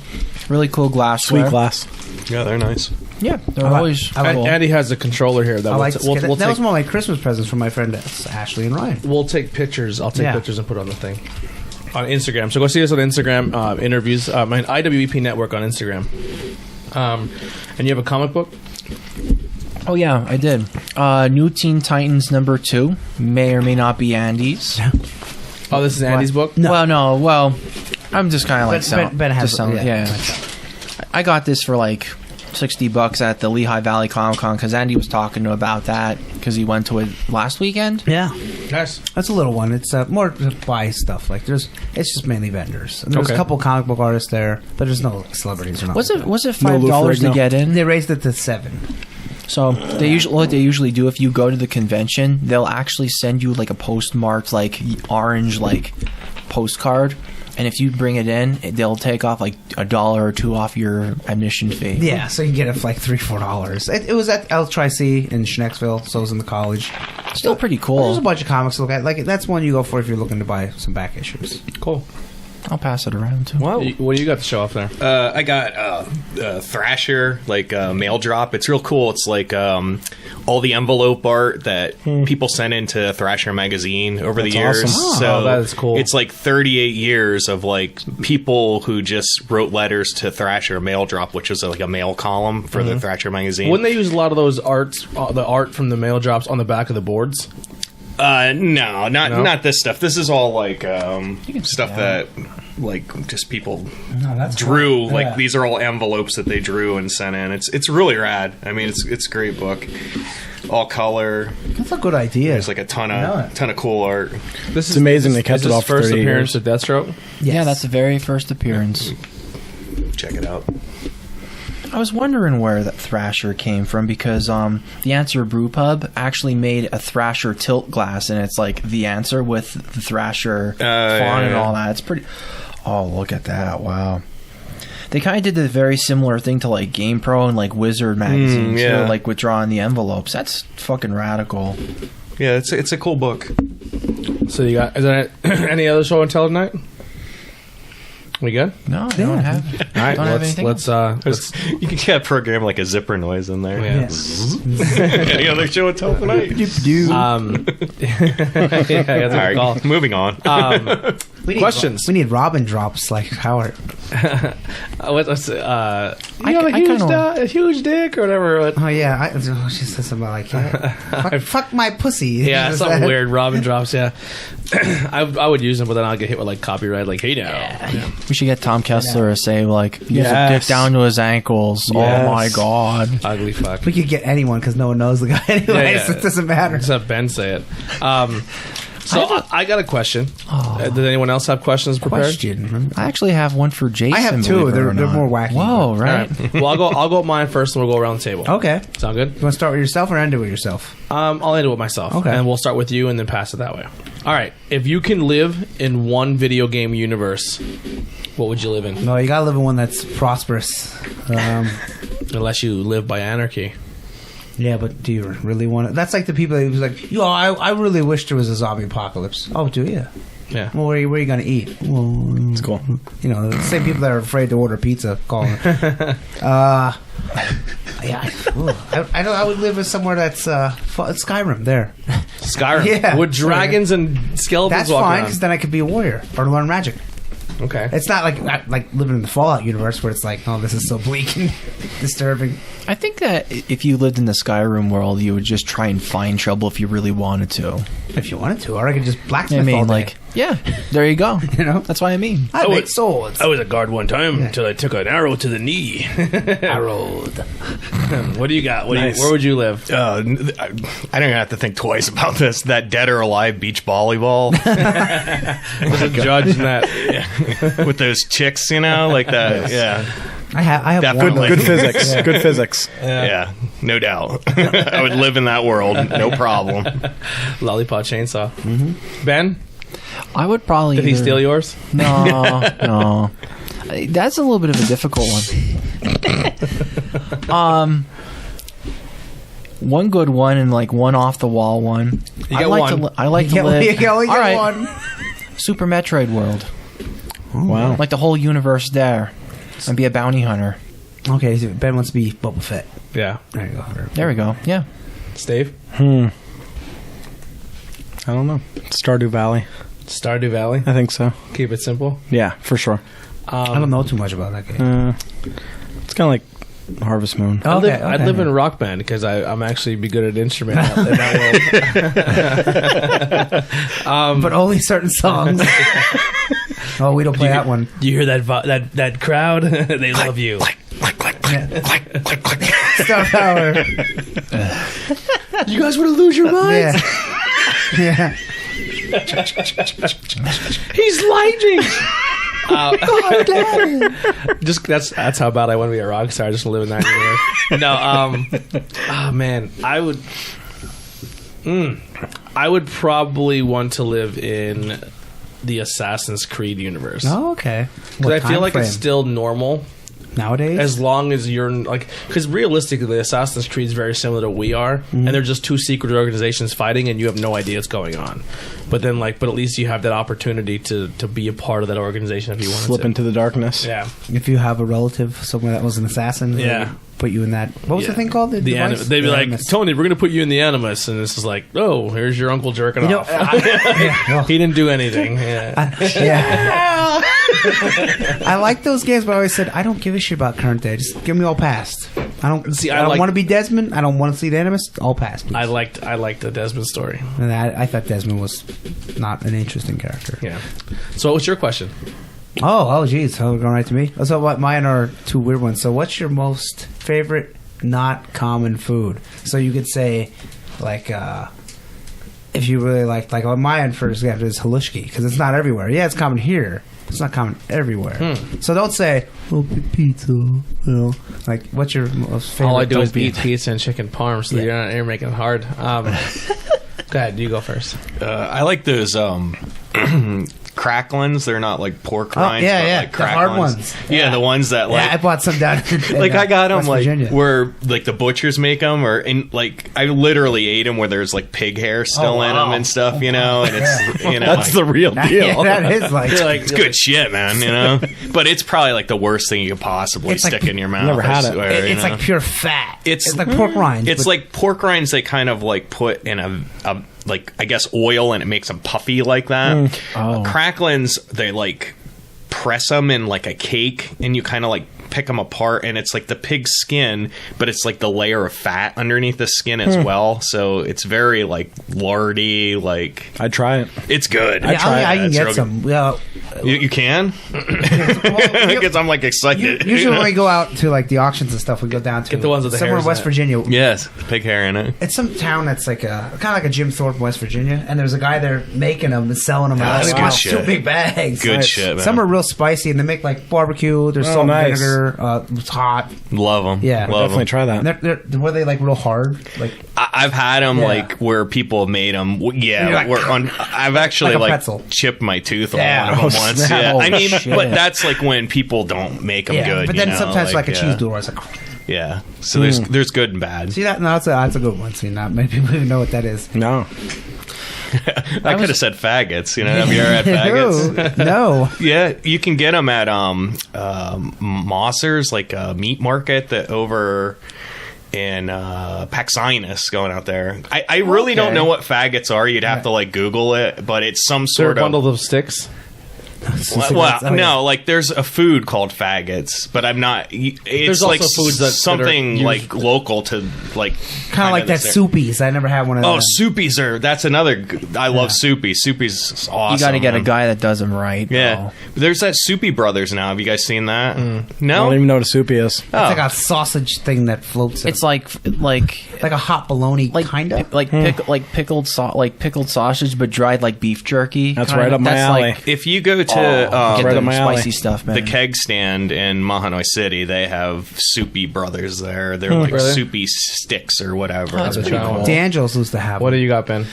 Really cool glassware. Sweet glass. Yeah, they're nice. Yeah, they're I like- always I like- cool. Andy has a controller here. That I like we'll that take, was one of my Christmas presents from my friend Ashley and Ryan. we'll take pictures. I'll take Yeah. pictures and put it on the thing. On Instagram. So go see us on Instagram. Interviews. My IWEP Network on Instagram. And you have a comic book? Oh yeah, I did. New Teen Titans #2 may or may not be Andy's. Oh, this is Andy's book? No. Well, I'm just kind of like selling. Ben has just selling- it, yeah. I got this for like $60 at the Lehigh Valley Comic Con because Andy was talking to about that because he went to it last weekend. Yeah, Nice. that's a little one. It's more to buy stuff. Like it's just mainly vendors. And there's Okay. a couple comic book artists there, but there's no celebrities or not. Was it No $5 to Lou Ferrigno. get in? They raised it to $7. So they usually what they usually do if you go to the convention, they'll actually send you like a postmarked like orange like postcard, and if you bring it in, they'll take off like $1 or $2 off your admission fee. Yeah, so you can get it for like $3-4. It was at L-Tri-C in Schnecksville, so it was in the college. Still pretty There's cool. a bunch of comics to look at. Like that's one you go for if you're looking to buy some back issues. Cool. I'll pass it around too. What do you got to show off there? I got Thrasher, like mail drop. It's real cool. It's like all the envelope art that people sent into Thrasher magazine over the years. That's awesome. So Oh, that is cool. It's like 38 years of like people who just wrote letters to Thrasher mail drop, which was like a mail column for the Thrasher magazine. Wouldn't they use a lot of those arts, the art from the mail drops on the back of the boards? No, No? not this stuff. This is all like stuff that like just people No, that's drew. cool. Like Yeah. these are all envelopes that they drew and sent in. It's really rad. I mean, it's a great book, all color. That's a good idea. There's like a ton Yeah. of cool art. This It's amazing they kept is it his off for first 30 appearance years. at Deathstroke. Yeah, that's the very first appearance. Check it out. I was wondering where that Thrasher came from because the Answer Brew Pub actually made a Thrasher tilt glass, and it's like the Answer with the Thrasher font and yeah. all that. It's pretty. Oh, look at that! Wow. They kind of did the very similar thing to like GamePro and like Wizard magazine yeah. too, like withdrawing the envelopes. That's fucking radical. Yeah, it's a cool book. So you got, is there any other show and tell tonight? We good? No, I don't have. All right, Don't have anything let's You can get program like a zipper noise in there. Yeah. Any other show and tell tonight? yeah, that's a good All call. right, moving on. We need Questions? We need Robin drops like Howard. What's you have kinda- a huge dick or whatever. Oh yeah, she said something like fuck my pussy. Yeah, She something said. weird. Robin drops. Yeah, I would use them, but then I'll get hit with like copyright. Like, hey now. Yeah. We should get Tom Kessler to say like, he has a Yes. dick down to his ankles. Yes. Oh my god. Ugly fuck. We could get anyone because no one knows the guy anyway, Yeah. so it doesn't matter. Just have Ben say it. So I got a question. Did anyone else have questions prepared? Question. I actually have one for Jason. I have two. believe it They're or more not. wacky. Whoa, All right. right. Well, I'll go with mine first, and we'll go around the table. Okay. Sound good? You want to start with yourself or end it with yourself? I'll end it with myself. Okay. And we'll start with you and then pass it that way. All right. If you can live in one video game universe, what would you live in? No, you gotta live in one that's prosperous. Unless you live by anarchy. Yeah, but do you really want to? That's like the people that was like, yo, I really wish there was a zombie apocalypse. Oh, do you? Yeah. Well, where are you going to eat? Well, It's cool. you know, the same people that are afraid to order pizza calling. Yeah, I know. I would live in somewhere that's Skyrim. There, Skyrim. Yeah. With dragons and skeletons that's walking fine around. because then I could be a warrior or learn magic. Okay. It's not like living in the Fallout universe where it's like, oh, this is so bleak and disturbing. I think that if you lived in the Skyrim world, you would just try and find trouble if you really wanted to. If you wanted to, or I could just blacksmith I mean, all day. like, Yeah, there you go. You know? That's what I mean. I make swords. I was a guard one time until I took an arrow to the knee. Arrowed. What do you got? Nice. Where would you live? I don't even have to think twice about this. That dead or alive beach volleyball There's a judge in that. with those chicks, like that. Yeah, I have Definitely. one. Good physics. Good physics. yeah, no doubt. I would live in that world, no problem. Lollipop chainsaw. Ben, I would probably. did he either- steal yours? No, no. That's a little bit of a difficult one. One good one and like one off the wall one. You get one. I like to You live. only All get right, one. Super Metroid World, Wow. like the whole universe there, and be a bounty hunter. Okay, so Ben wants to be Boba Fett. Yeah. There you go. There we go. Yeah. Steve? I don't know. Stardew Valley. Stardew Valley. I think so. Keep it simple. Yeah, for sure. I don't know too much about that game. It's kind of like Harvest Moon. I'd live in Rock Band because I'm actually be good at instrument in that world. but only certain songs. Oh, we don't play that one. You hear that crowd? They love you. Star Power. You guys want to lose your minds? Yeah. He's lightning. Just that's how bad I want to be a rock star. I just live in that universe. No, oh man, I would probably want to live in the Assassin's Creed universe Oh, okay. because I feel like it's still normal nowadays. as long as you're like because realistically, Assassin's Creed is very similar to we are, and they're just two secret organizations fighting, and you have no idea what's going on. But then, but at least you have that opportunity to be a part of that organization if you want Slip to. into the darkness. Yeah. If you have a relative, someone that was an assassin, they Yeah. would put you in that. What was the Yeah. thing called? The device? They'd be The like, Animus. Tony, we're going to put you in the Animus. And this is like, oh, here's your uncle jerking You know, off. yeah. He didn't do anything. Yeah. Yeah. I like those games, but I always said I don't give a shit about current day. Just give me all past. I don't. See, I I don't like- want to be Desmond. I don't want to see the Animus. All past. Please. I liked the Desmond story. And I thought Desmond was not an interesting character. Yeah. So what's your question? Oh, geez. So we're going right to me. So what? Mine are two weird ones. So what's your most favorite not common food? So you could say, like, if you really like mine, for example, is halushki because it's not everywhere. Yeah, it's common here. It's not common everywhere. So don't say, oh, pizza. You know, like, what's your most favorite? All I do Don't is be- eat pizza and chicken parm, so Yeah. you're making it hard. Go ahead, you go first. I like those cracklins. They're not like pork Oh, rinds, yeah, but yeah, like the hard cracklins. ones. Yeah, the ones that like Yeah, I bought some down. In, like I got them West like Virginia. where like the butchers make them, or in like I literally ate them where there's like pig hair still in them and stuff, and it's That's the real deal. Yeah, that is like. it's good shit, man. But it's probably like the worst thing you could possibly It's like- stick in your mouth. Never I had it. swear, It's you know? like pure fat. It's like pork rinds. It's but- like pork rinds they kind of like put in a like I guess oil, and it makes them puffy like that. Cracklins, they like press them in like a cake, and you kind of like pick them apart, and it's like the pig's skin, but it's like the layer of fat underneath the skin as well. So it's very like lardy. Like I'd try it. it's good. Yeah, I can It's get real some. Yeah. good. You can because I'm like excited. Usually when we go out to like the auctions and stuff, we go down to Get the ones with the somewhere hairs in West in it. Virginia. Yes, pig hair in it. It's some town that's like kind of like a Jim Thorpe, West Virginia, and there's a guy there making them and selling them. That's good shit. Two big bags. Good shit, man. Some are real spicy, and they make like barbecue. There's salt nice. and vinegar. It's hot. Love them. Yeah. love Definitely 'em. try that. And were they like real hard? Like I've had them Yeah. like where people have made them. Yeah, You're like- where I've actually Like a like pretzel. chipped my tooth Yeah. on one of them Oh, once. snap. Yeah, Oh, I mean, shit. but that's like when people don't make them yeah, good. but you then know, sometimes like a yeah. cheese dough. It's like Yeah, so there's good and bad. see that? No, that's a good one. See, not many people even know what that is. No. I could have said faggots. You know, have you ever had faggots? No. Yeah, you can get them at Mosser's, like a meat market that over in Paxinus going out there. I really don't Okay. know what faggots are. You'd have to like Google it, but it's some Sort sort of of bundles of sticks. Well, no, like there's a food called faggots, but I'm not. It's There's like also foods that are something used- like local to like kind of like that soupies. I never had one of Oh, them. soupies that's another. I love soupies. Soupies is awesome. You got to get a man. guy that does them right. Yeah, there's that Soupy Brothers now. Have you guys seen that? I don't No. even know what a soupy is. It's like a sausage thing that floats. It's like a hot bologna, kind of. pickled sausage, but dried like beef jerky. That's kinda. right up my That's alley. Like, If you go to get right the up my alley. spicy stuff, man. the keg stand in Mahanoy City, they have Soupy Brothers there. They're like Really? soupy sticks or whatever. that's That's pretty what I cool. want. D'Angelo's used to have What do one. you got, Ben?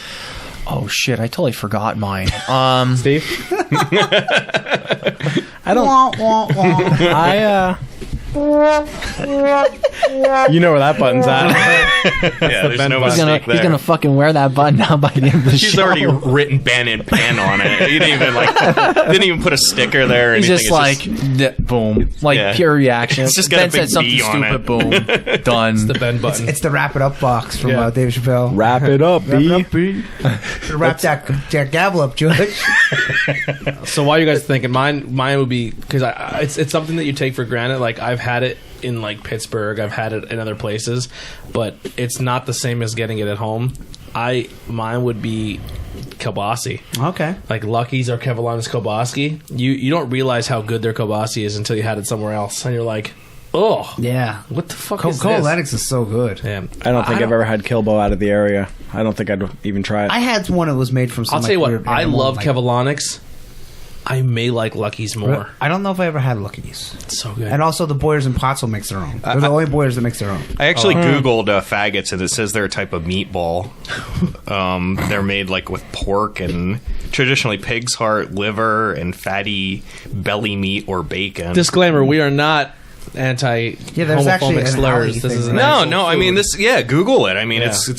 Oh shit! I totally forgot mine. Steve? I don't. I you know where that button's at. Yeah, there's no He's gonna mistake there. he's gonna fucking wear that button now by the end of the She's show. already written Ben and Pen on it. You didn't even put a sticker there or He's anything. just It's like boom, like Yeah. pure reaction. It's just got a Ben said big something B on stupid. it. Boom, done. The Ben button. It's the wrap it up box from Yeah. Dave Chappelle. Wrap it up, B. Wrap that gavel up, George. So while you guys are thinking, mine would be because it's something that you take for granted. Like I've had it in like Pittsburgh, I've had it in other places, but it's not the same as getting it at home. Mine would be kielbasi. Okay. Like Lucky's or Kevilanis kielbasi. You don't realize how good their kielbasi is until you had it somewhere else, and you're like, oh Yeah. what the fuck Cole is this? Lennox is so good. Yeah. I don't think I've ever had Kilbo out of the area. I don't think I'd even try it. I had one that was made from some I'll tell you weird what, I animal, love like- Kevilanis. I may like Lucky's more. I don't know if I ever had Lucky's. It's so good. And also the Boyers and Potts will mix their own. They're the only Boyers that mix their own. I actually Googled faggots, and it says they're a type of meatball. They're made like with pork and traditionally pig's heart, liver, and fatty belly meat or bacon. Disclaimer: we are not anti there's actually homophobic an slurs. alley This thing, is right? an no, actual no. I food. mean, this. Yeah, Google it. I mean, Yeah. it's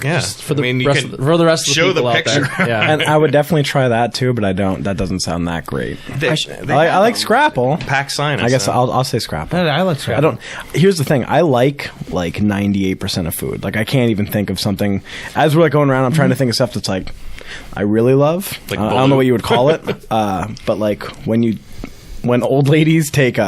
yeah. for the I mean, you rest, can for the rest of the show people the out there. picture. Yeah. And I would definitely try that too, but I don't. That doesn't sound that great. I like Scrapple. Pack Sinus. I guess I'll say Scrapple. I like Scrapple. I don't. Here's the thing. I like 98% of food. Like I can't even think of something. As we're like going around, I'm trying to think of stuff that's like I really love. Like I don't know what you would call it, but like when old ladies take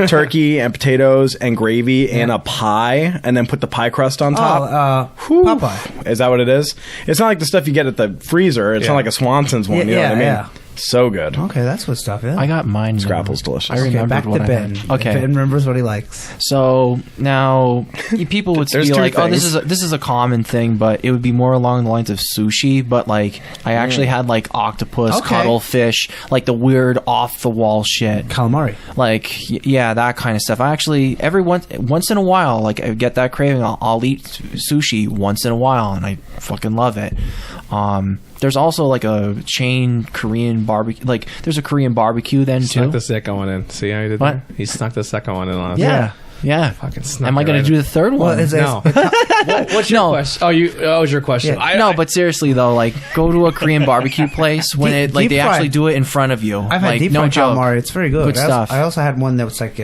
turkey and potatoes and gravy in a pie and then put the pie crust on top. Oh, Popeye. Is that what it is? It's not like the stuff you get at the freezer. It's not like a Swanson's one. You know what I mean? Yeah. So good. Okay, that's good stuff, yeah. I got mine. now. Scrapple's delicious. I Okay, remembered back what to I Ben. had. Okay. Ben remembers what he likes. So now people would There's be two like, "Oh, things. this is a common thing," but it would be more along the lines of sushi. But like, I actually had like octopus, Okay. cuttlefish, like the weird off the wall shit. Calamari. Like, yeah, that kind of stuff. I actually once in a while, like I get that craving. I'll eat sushi once in a while, and I fucking love it. There's also like a chain Korean barbecue. Like, there's a Korean barbecue then too. Snuck the second one in. See how he did What? that? He snuck the second one in on us. Yeah. Fucking snuck Am I it going right to do the third one? Well, No. What's your No. question? Oh, was your question. Yeah. No, but seriously though, like go to a Korean barbecue place when Deep- they deep actually fried. do it in front of you. I've had like, deep no fried joke. calamari. It's very good. Good stuff. I also had one that was like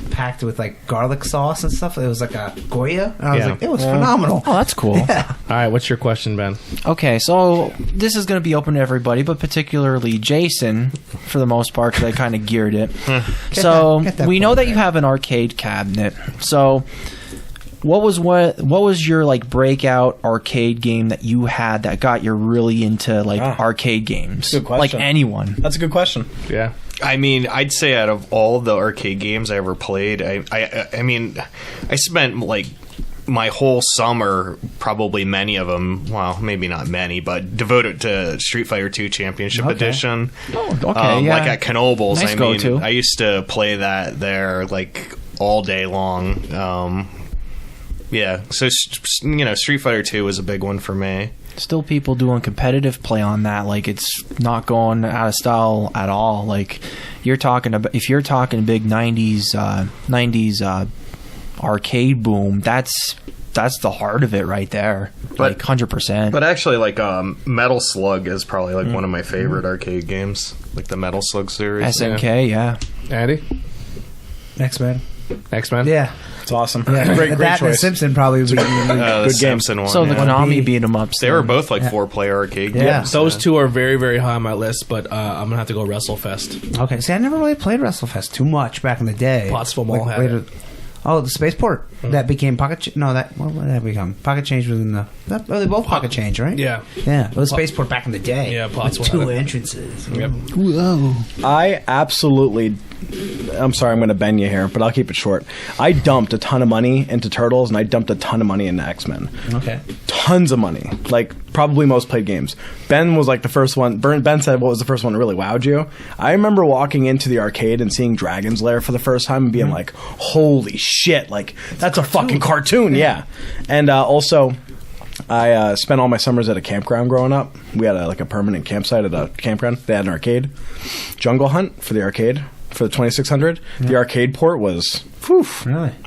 packed with like garlic sauce and stuff. It was like a Goya. And I was Yeah. like, it was phenomenal. Oh, that's cool. All right, what's your question, Ben? Okay, so this is going to be open to everybody, but particularly Jason, for the most part, because I kind of geared it. Get that We know point that you right. have an arcade cabinet. So what was your like breakout arcade game that you had that got you really into like arcade games? Good question. Like anyone. That's a good question. Yeah. I mean, I'd say out of all the arcade games I ever played, I mean, I spent like my whole summer, probably many of them, well, maybe not many, but devoted to Street Fighter 2 Championship Edition. Oh, okay, yeah. Like at Knoebels. Nice I go-to. mean, I used to play that there like all day long. Yeah, so Street Fighter 2 was a big one for me. Still people doing competitive play on that. Like, it's not going out of style at all. Like, you're talking about, if you're talking big 90s arcade boom, that's the heart of it right there. But- Like 100%. But actually, like Metal Slug is probably like one of my favorite arcade games, like the Metal Slug series. SNK, yeah. Andy? Next man. X-Men. Yeah. It's awesome. Yeah. Great that and choice. Simpson probably would be The Good game. Simpson one. So the yeah. Konami beat 'em ups. They were both like 4-player arcade games. Yeah. Those two are very, very high on my list, but I'm gonna have to go WrestleFest. Okay. See, I never really played WrestleFest too much back in the day. Pottsville Mall had it. Oh, the Spaceport that became Pocket. No, that what did that become? Pocket Change was in the. They both Pocket Change, right? Yeah. Yeah. It was Spaceport back in the day. Yeah, Pottsville With two had it. entrances. Yep. Whoa. I absolutely. I'm sorry, I'm going to bend you here, but I'll keep it short. I dumped a ton of money into Turtles, and I dumped a ton of money into X-Men. Okay. Tons of money. Like, probably most played games. Ben was like the first one. Ben said, what was the first one that really wowed you? I remember walking into the arcade and seeing Dragon's Lair for the first time and being like, holy shit, like, that's a fucking cartoon, yeah. And also, I spent all my summers at a campground growing up. We had a permanent campsite at a campground. They had an arcade. Jungle Hunt for the arcade. For the 2600, the arcade port was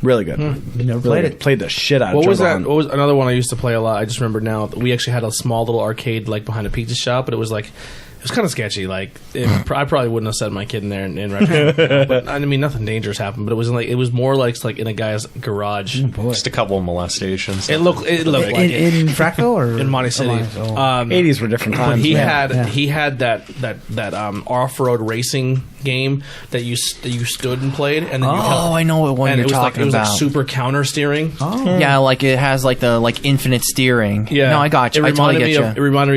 really good. You never played it. Played the shit out What of was Jungle that? Hunt. What was another one I used to play a lot? I just remember now. We actually had a small little arcade like behind a pizza shop, but it was like it was kind of sketchy. Like I probably wouldn't have sent my kid in there in retro. But I mean, nothing dangerous happened. But it was more like in a guy's garage. Just a couple of molestations. It looked like it. In Frackville or In Monty City. Oh. 80s were different But times. he man. had that off-road racing game that you stood and played, and then you held, I know what one and you're it was talking like about. super counter steering. Oh. Yeah, like it has like the infinite steering. Yeah, No, I got you. It I totally reminded get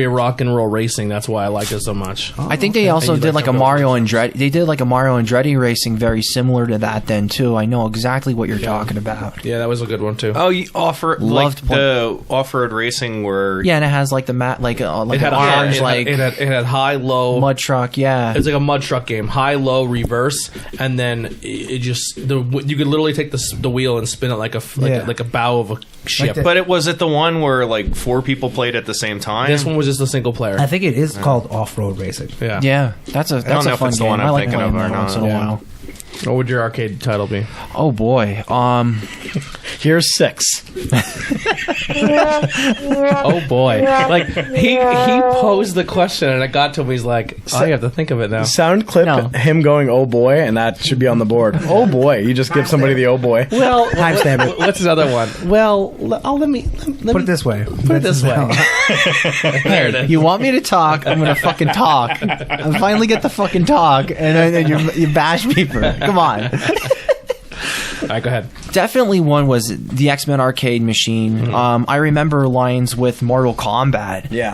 me you. of Rock and Roll Racing. That's why I liked it so much. I think they also And you did like like a to Mario build Andretti. They did like a Mario Andretti racing very similar to that then too. I know exactly what you're talking about. Yeah, that was a good one too. Oh, you offer Loved like the off-road racing where Yeah, and it has like the mat like it an had orange like it had high low. mud truck. Yeah, It was like a mud truck game, high, low, reverse, and then it just you could literally take the wheel and spin it like a bow of a ship. the- But it was it the one where like 4 people played at the same time? This one was just a single player. I think it is called off-road racing. Yeah. yeah. That's a know a if fun it's the game. one I I'm like thinking playing of or that not. once in a Yeah. while. What would your arcade title be? Oh boy. Here's 6. Oh boy! Like he posed the question and it got to him. He's like, "Oh, you have to think of it now." Sound clip No. him going, oh boy, and that should be on the board. Oh boy. You just give somebody the oh boy. Well, Timestamp it. what's his other one? Well, let me Put it this way. put it this way. There it is. You want me to talk? I'm gonna fucking talk. I finally get the fucking talk, and then you bash me for it. Come on. All right, go ahead. Definitely one was the X-Men arcade machine. I remember lines with Mortal Kombat. Yeah.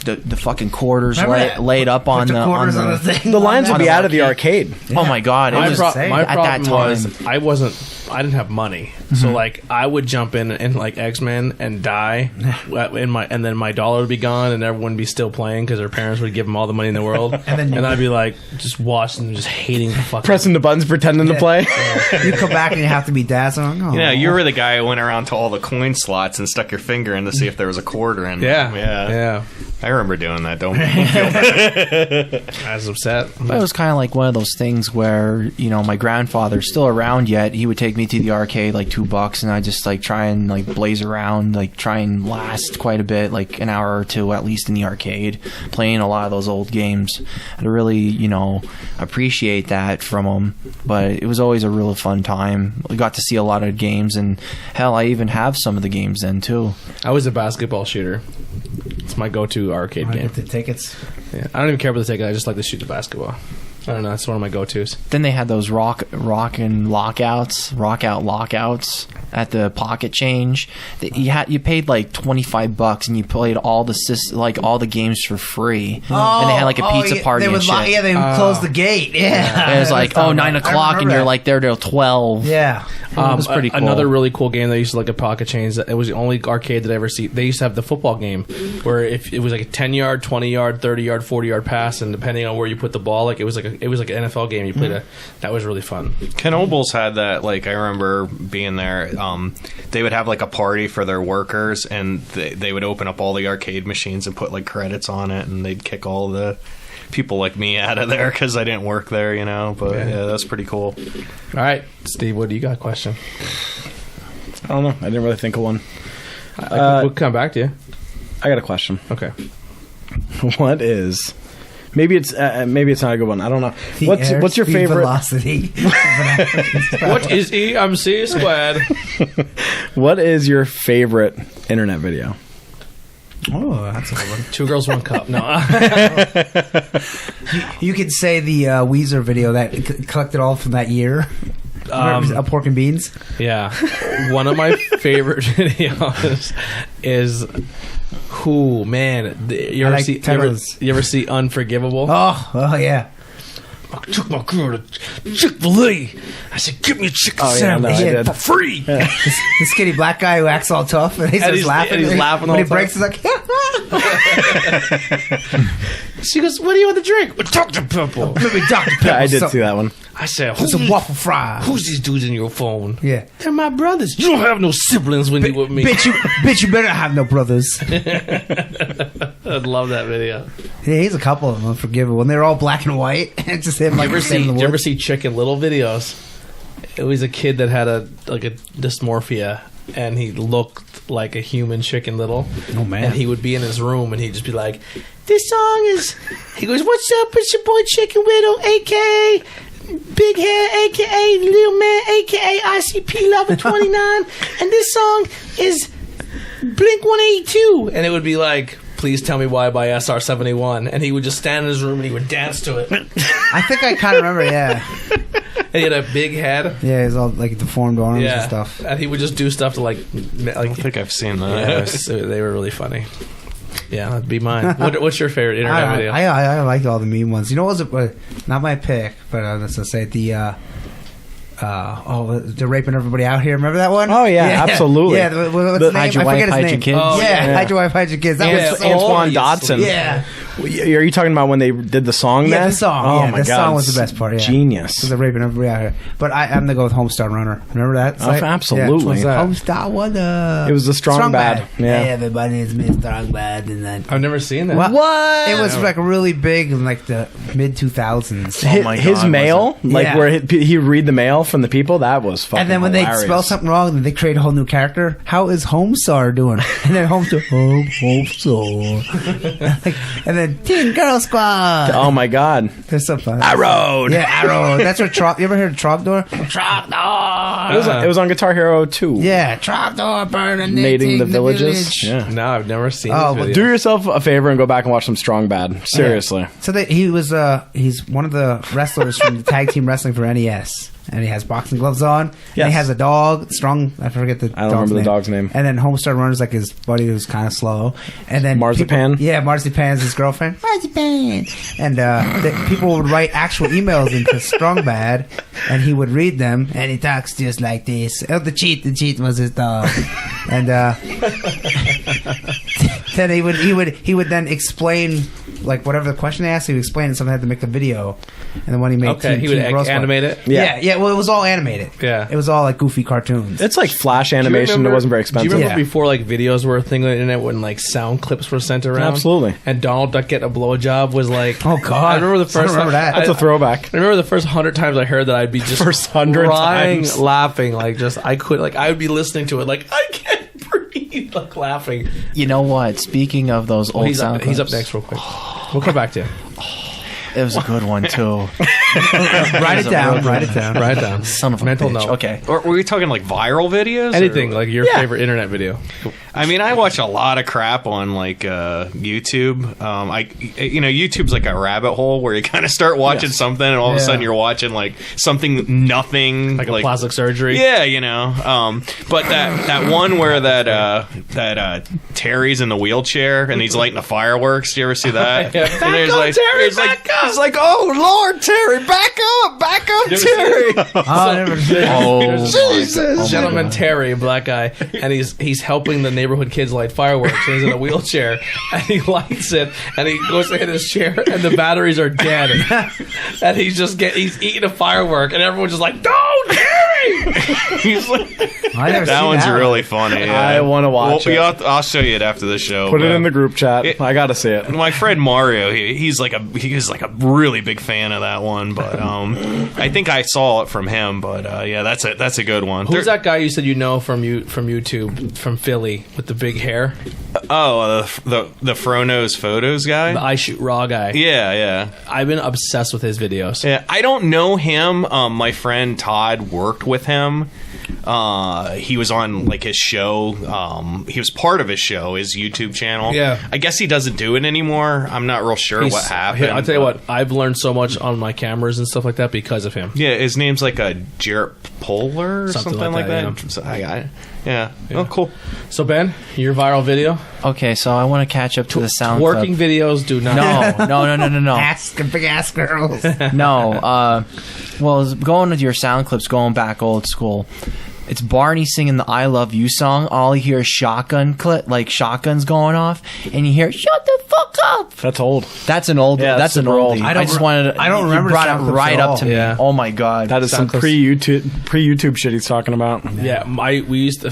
The fucking quarters Remember that? laid up on Put the quarters on the thing. The lines would be out of the arcade. arcade. Oh my god! It My, was insane. my at that problem was I didn't have money, so like I would jump in like X-Men and die, and then my dollar would be gone, and everyone would be still playing because their parents would give them all the money in the world, and I'd be like just watching, just hating the fucking. Pressing the buttons, pretending to play. You come back and you have to be dazzling. Oh. Yeah, you were the guy who went around to all the coin slots and stuck your finger in to see if there was a quarter in. Yeah. I remember doing that. Don't feel bad. I was upset. But it was kind of like one of those things where, you know, my grandfather's still around yet. He would take me to the arcade like $2, and I just like try and like blaze around, like try and last quite a bit, like an hour or two at least in the arcade, playing a lot of those old games. I really, you know, appreciate that from him. But it was always a really fun time. We got to see a lot of games, and hell, I even have some of the games then too. I was a basketball shooter. It's my go-to arcade I game. get the tickets. Yeah. I don't even care about the ticket. I just like to shoot the basketball. I don't know. That's one of my go-tos. Then they had those rock and lockouts at the pocket change. You paid like $25 and you played all the games for free. And they had like a pizza party and shit. They would close the gate. Yeah. And it was like 9 o'clock and you're like there till 12. Yeah. It was pretty cool. Another really cool game that I used to like at Pocket Chains. It was the only arcade that I ever see. They used to have the football game where if it was like a 10-yard, 20-yard, 30-yard, 40-yard pass, and depending on where you put the ball, like it was like an NFL game. You played that was really fun. Knoebels had that. Like I remember being there. They would have like a party for their workers, and they would open up all the arcade machines and put like credits on it, and they'd kick all the people like me out of there because I didn't work there, you know. But yeah, that's pretty cool. All right, Steve, what do you got? A question? I don't know. I didn't really think of one. We'll come back to you. I got a question. Okay. What is Maybe it's not a good one. I don't know. What's your favorite velocity? What is EMC squared? What is your favorite internet video? Oh, that's a good one. 2 Girls, 1 Cup. No. You could say the Weezer video that collected all from that year. Pork and beans. Yeah. One of my favorite videos is you ever see Unforgivable? Oh yeah. I took my girl to Chick-fil-A. I said, "Give me a chicken sandwich I did. for free." This skinny black guy who acts all tough and he's laughing. And he's laughing when all he breaks. He's like, She goes, "What do you want to drink?" Dr. Pepper. maybe Dr. Pepper. I did see that one. I said, It's a waffle fry. Who's these dudes in your phone? Yeah. They're my brothers. You don't have no siblings when you with me. Bitch, you better have no brothers. I'd love that video. Yeah, he's a couple of them, Unforgivable. And they're all black and white. It's just him like Did standing in the you ever woods. see Chicken Little videos? It was a kid that had a dysmorphia, and he looked like a human Chicken Little. Oh, man. And he would be in his room, and he'd just be like, "This song is." He goes, "What's up? It's your boy Chicken Little, aka Big Hair, aka Little Man, aka ICP Lover 29, and this song is Blink 182." And it would be like, "Please tell me why" by SR-71, and he would just stand in his room and he would dance to it. I think I kind of remember, yeah. And he had a big head. Yeah, he's all like deformed arms Yeah, and stuff. and he would just do stuff to like I don't think I've seen that. yeah, they were really funny. Yeah, that'd be mine. What's your favorite internet video? I like all the meme ones. You know what was not my pick, but let's just say the they're raping everybody out here. Remember that one? Oh, yeah, absolutely. Yeah, what's the name? Hide Your I Wife, forget his Hide name. Your Kids. Oh, yeah, yeah. Hide Your Wife, Hide Your Kids. That was Antoine obviously. Dodson. yeah. Are you talking about when they did the song? Yeah, then? the song. Oh Yeah, my the god, song was the best part. Yeah. Genius. Because they're raping everybody out here. But I'm gonna go with Homestar Runner. Remember that? Oh, site? absolutely. Yeah. What's that? Homestar Runner. It was the Strong Bad. Yeah. Hey, everybody, it's me, Strong Bad, and then. I've never seen that. What? It was like really big in like the mid 2000s. Oh my His God, mail, like Yeah. where he'd read the mail from the people, that was fucking And then when hilarious. they spell something wrong, then they create a whole new character. How is Homestar doing? And then Homestar, Homestar. And then Teen Girl Squad. Oh my god. There's some fun. Arrow. Yeah, Arrow. That's what Trop. You ever heard of Trogdor? Trogdor. It was on Guitar Hero 2. Yeah, Trogdor burning Mating the village. villages. Yeah. No, I've never seen Oh, this well, video. Do yourself a favor and go back and watch some Strong Bad. Seriously. So he's one of the wrestlers from the tag team wrestling for NES. And he has boxing gloves on. And Yes. he has a dog, Strong. I forget the I don't remember the dog's name. And then Homestar Runner's like his buddy who's kind of slow. And then Marzipan? Marzipan's his girlfriend. Marzipan. And people would write actual emails into Strong Bad, and he would read them, and he talks just like this. Oh, the cheat was his dog. And then he would then explain like whatever the question they asked, he would explain it. Someone had to make a video, and then when he made Okay, he would animate it. Yeah. Well, it was all animated. Yeah. It was all like goofy cartoons. It's like Flash Do you animation. remember- It wasn't very Do expensive. you remember Yeah. before like videos were a thing on the internet when like sound clips were sent around? Absolutely. And Donald Duck getting a blowjob was like, Oh, God. I remember the I first. remember that. That's a throwback. I remember the first 100 times I heard that I'd be just First 100 crying, times. laughing, like just I would be listening to it like I can't breathe, like laughing. You know what? Speaking of those old He's sound up clips, next real quick. We'll come back to him. It was a good one too. Write it down. Write it down. Right down. Son of a mental bitch. note. Okay. Or were we talking like viral videos? Anything or- like your Yeah. favorite internet video? I mean, I watch a lot of crap on like YouTube. YouTube's like a rabbit hole where you kind of start watching something, and all of a Yeah. sudden you're watching like something nothing Like a plastic surgery? Yeah, but that one where that Terry's in the wheelchair and he's lighting the fireworks. Do you ever see that? Yeah. And Back there's up, like, Terry, there's like, back up! it's like, oh Lord, Terry, back up, Terry. Oh, never There's Jesus. this gentleman Terry, a black guy, and he's helping the neighborhood kids light fireworks. And he's in a wheelchair, and he lights it, and he goes to hit his chair, and the batteries are dead, and he's eating a firework, and everyone's just like, "Don't, Terry!" He's like, I never that seen one's that one. really funny. I want to watch it. I'll show you it after the show. Put it but- in the group chat. I gotta see it. My friend Mario, he's like a really big fan of that one, but I think I saw it from him. But yeah, that's a good one. Who's that guy you said you know from YouTube from Philly with the big hair? Oh, the Frono's Photos guy. The I Shoot Raw guy. Yeah. I've been obsessed with his videos. Yeah, I don't know him. My friend Todd worked with him. He was on like his show. He was part of his show, his YouTube channel. Yeah. I guess he doesn't do it anymore. I'm not real sure what happened. I'll tell you what, I've learned so much on my cameras and stuff like that because of him. Yeah, his name's like a Jarrett Polar or something like that. yeah. So I got it. Yeah. Oh, cool. So Ben, your viral video, Okay, so I want to catch up to the sound working clip. videos do not. No. Ask big ass girls. No. Well, going with your sound clips, going back old school. It's Barney singing the "I Love You" song. All you hear is shotguns going off, and you hear "Shut the fuck up." That's old. That's an old. Yeah, that's an super old. old. I don't remember You brought sound it clips right at up all. to me. Yeah. Oh my god. That is some Sound clips. pre-YouTube shit he's talking about. Yeah, we used to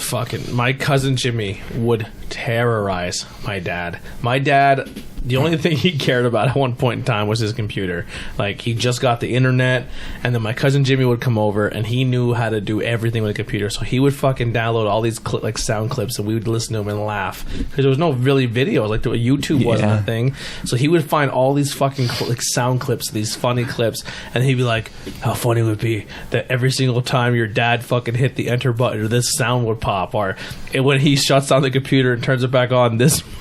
my cousin Jimmy would terrorize my dad. My dad, the only thing he cared about at one point in time was his computer. Like, he just got the internet, and then my cousin Jimmy would come over, and he knew how to do everything with a computer. So he would fucking download all these like sound clips, and we would listen to them and laugh because there was no really videos. Like, YouTube wasn't a thing. So he would find all these fucking sound clips, these funny clips, and he'd be like, "How funny would it be that every single time your dad fucking hit the enter button, or this sound would pop, or when he shuts down the computer and turns it back on, this face."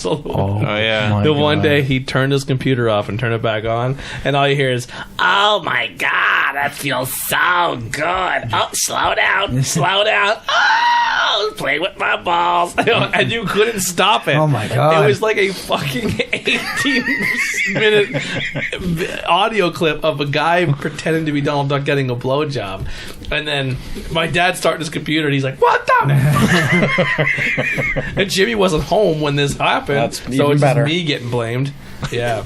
So, Oh yeah. my the one God. day he turned his computer off and turned it back on, and all you hear is, "Oh my god, that feels so good. Oh, slow down, slow down. Oh, play with my balls." And you couldn't stop it. Oh my God. It was like a fucking 18-minute audio clip of a guy pretending to be Donald Duck getting a blowjob. And then my dad started his computer, and he's like, "What the?" And Jimmy wasn't home when this happened, That's so even it's better. just me getting blamed. Yeah.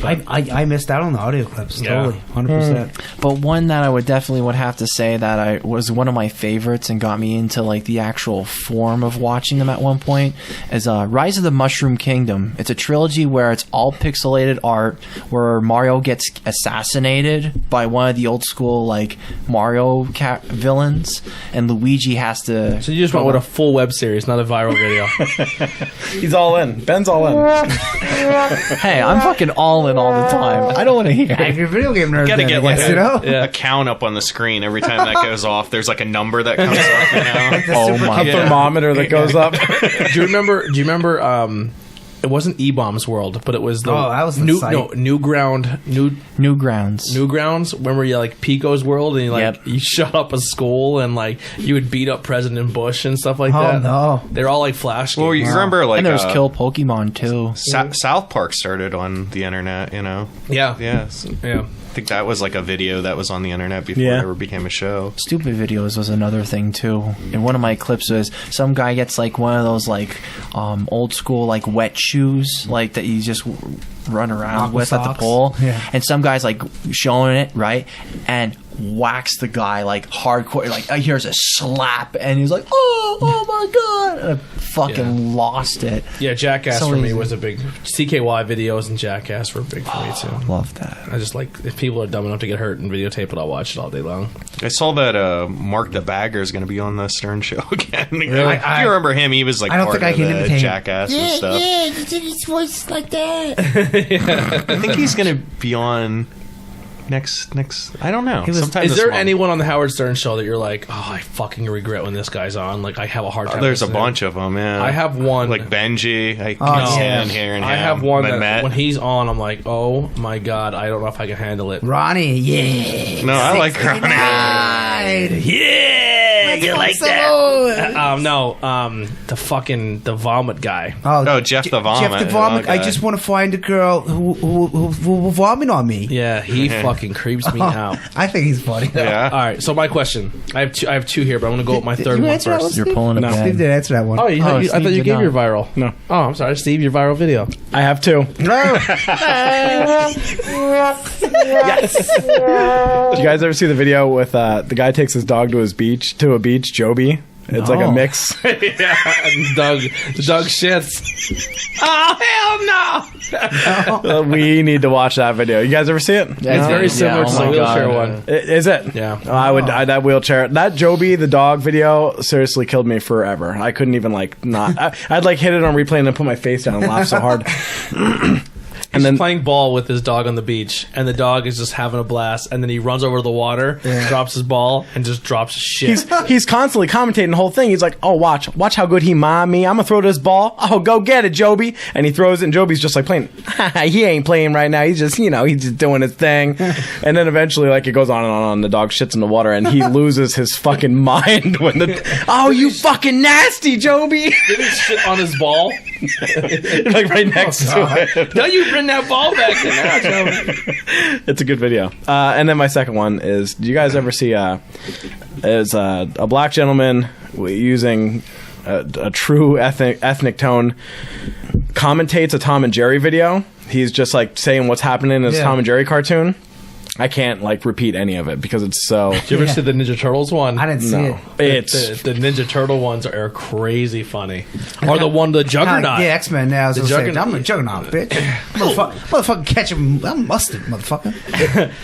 I missed out on the audio clips. Yeah. Totally, 100%. But one that I would definitely have to say that I was one of my favorites and got me into like the actual form of watching them at one point is Rise of the Mushroom Kingdom. It's a trilogy where it's all pixelated art where Mario gets assassinated by one of the old school like Mario villains, and Luigi has to. So you just went with a full web series, not a viral video. He's all in. Ben's all in. Hey, I'm fucking all in all the time. I don't want to hear If it. you're a video game nerd, Gotta then get I guess, like you know? Yeah. a count up on the screen every time that goes off. There's like a number that comes up. You know. Oh my A god. thermometer that goes up. Do you remember? It wasn't E-Bomb's World, but it was the Oh, that was the site. Newgrounds. Newgrounds. Remember, like Pico's World, and Yep. you shut up a school, and like you would beat up President Bush and stuff like Oh, that. no. They're all like flash games. Well, you remember like And there was Kill Pokemon too. South Park started on the internet. You know. Yeah, Yeah. So yeah. I think that was like a video that was on the internet before Yeah. it ever became a show. Stupid videos was another thing too. And one of my clips was some guy gets like one of those like old school like wet shoes like that you just run around Aqua with at the socks. pole. Yeah. And some guy's like showing it right and whacks the guy like hardcore. Like I hears a slap and he's like, oh my god! And I fucking lost it. Yeah, Jackass So for me easy. was a big CKY videos, and Jackass were big for me too. Love that. I just like, if people are dumb enough to get hurt and videotape it, I'll watch it all day long. I saw that Mark the Bagger is going to be on the Stern Show again. Really? If you remember him, he was like I don't part think I of can the imitate him. Jackass and stuff. you did his voice like that. I think he's going to be on next. I don't know. Sometime Is this there month. anyone on the Howard Stern show that you're like, oh, I fucking regret when this guy's on? Like, I have a hard time. There's a listening. bunch of them. Yeah, I have one. like Benji. I Oh, can't yeah. stand hearing him. I have one that Matt. when he's on, I'm like, oh my god, I don't know if I can handle it. Ronnie, yeah. No, I like Ronnie. Yeah. Yeah, you like that? The vomit guy. Oh, Jeff the Vomit. Jeff the Vomit. Okay. I just want to find a girl who will vomit on me. Yeah, he fucking creeps me out. I think he's funny. Yeah. All right, so my question. I have two here, but I'm going to go with my third you one answer that first. You're pulling a No. bag. Steve didn't answer that one. Oh, I thought Steve you did gave not. your viral. No. Oh, I'm sorry, Steve, your viral video. I have two. Did you guys ever see the video with the guy takes his dog to a beach, Joby? It's like a No. mix. Yeah, the dog shits. Oh, hell no! We need to watch that video. You guys ever see it? It's very similar to oh the my wheelchair God. one. Is it? Yeah. Oh, I would. That wheelchair. That Joby the dog video seriously killed me forever. I couldn't even not. I'd hit it on replay and then put my face down and laugh so hard. And then playing ball with his dog on the beach, and the dog is just having a blast. And then he runs over to the water, drops his ball, and just drops his shit. He's constantly commentating the whole thing. He's like, "Oh, watch how good he mime me. I'm gonna throw this ball. Oh, go get it, Joby." And he throws it, and Joby's just playing. He ain't playing right now. He's just he's just doing his thing. And then eventually, it goes on and on. The dog shits in the water, and he loses his fucking mind when you fucking nasty, Joby. Did he shit on his ball? Right next to it. No, you bring that ball back in now, Joby. It's a good video. And then my second one is: do you guys ever see is a black gentleman using a true ethnic tone commentates a Tom and Jerry video? He's just saying what's happening in his Tom and Jerry cartoon. I can't repeat any of it because it's so. Did you ever see the Ninja Turtles one? I didn't see it. It's the Ninja Turtle ones are crazy funny. Or the Juggernaut. Yeah, X-Men now. The I'm Juggernaut. a Juggernaut, bitch. Motherfucker, catch him. I'm mustard, motherfucker.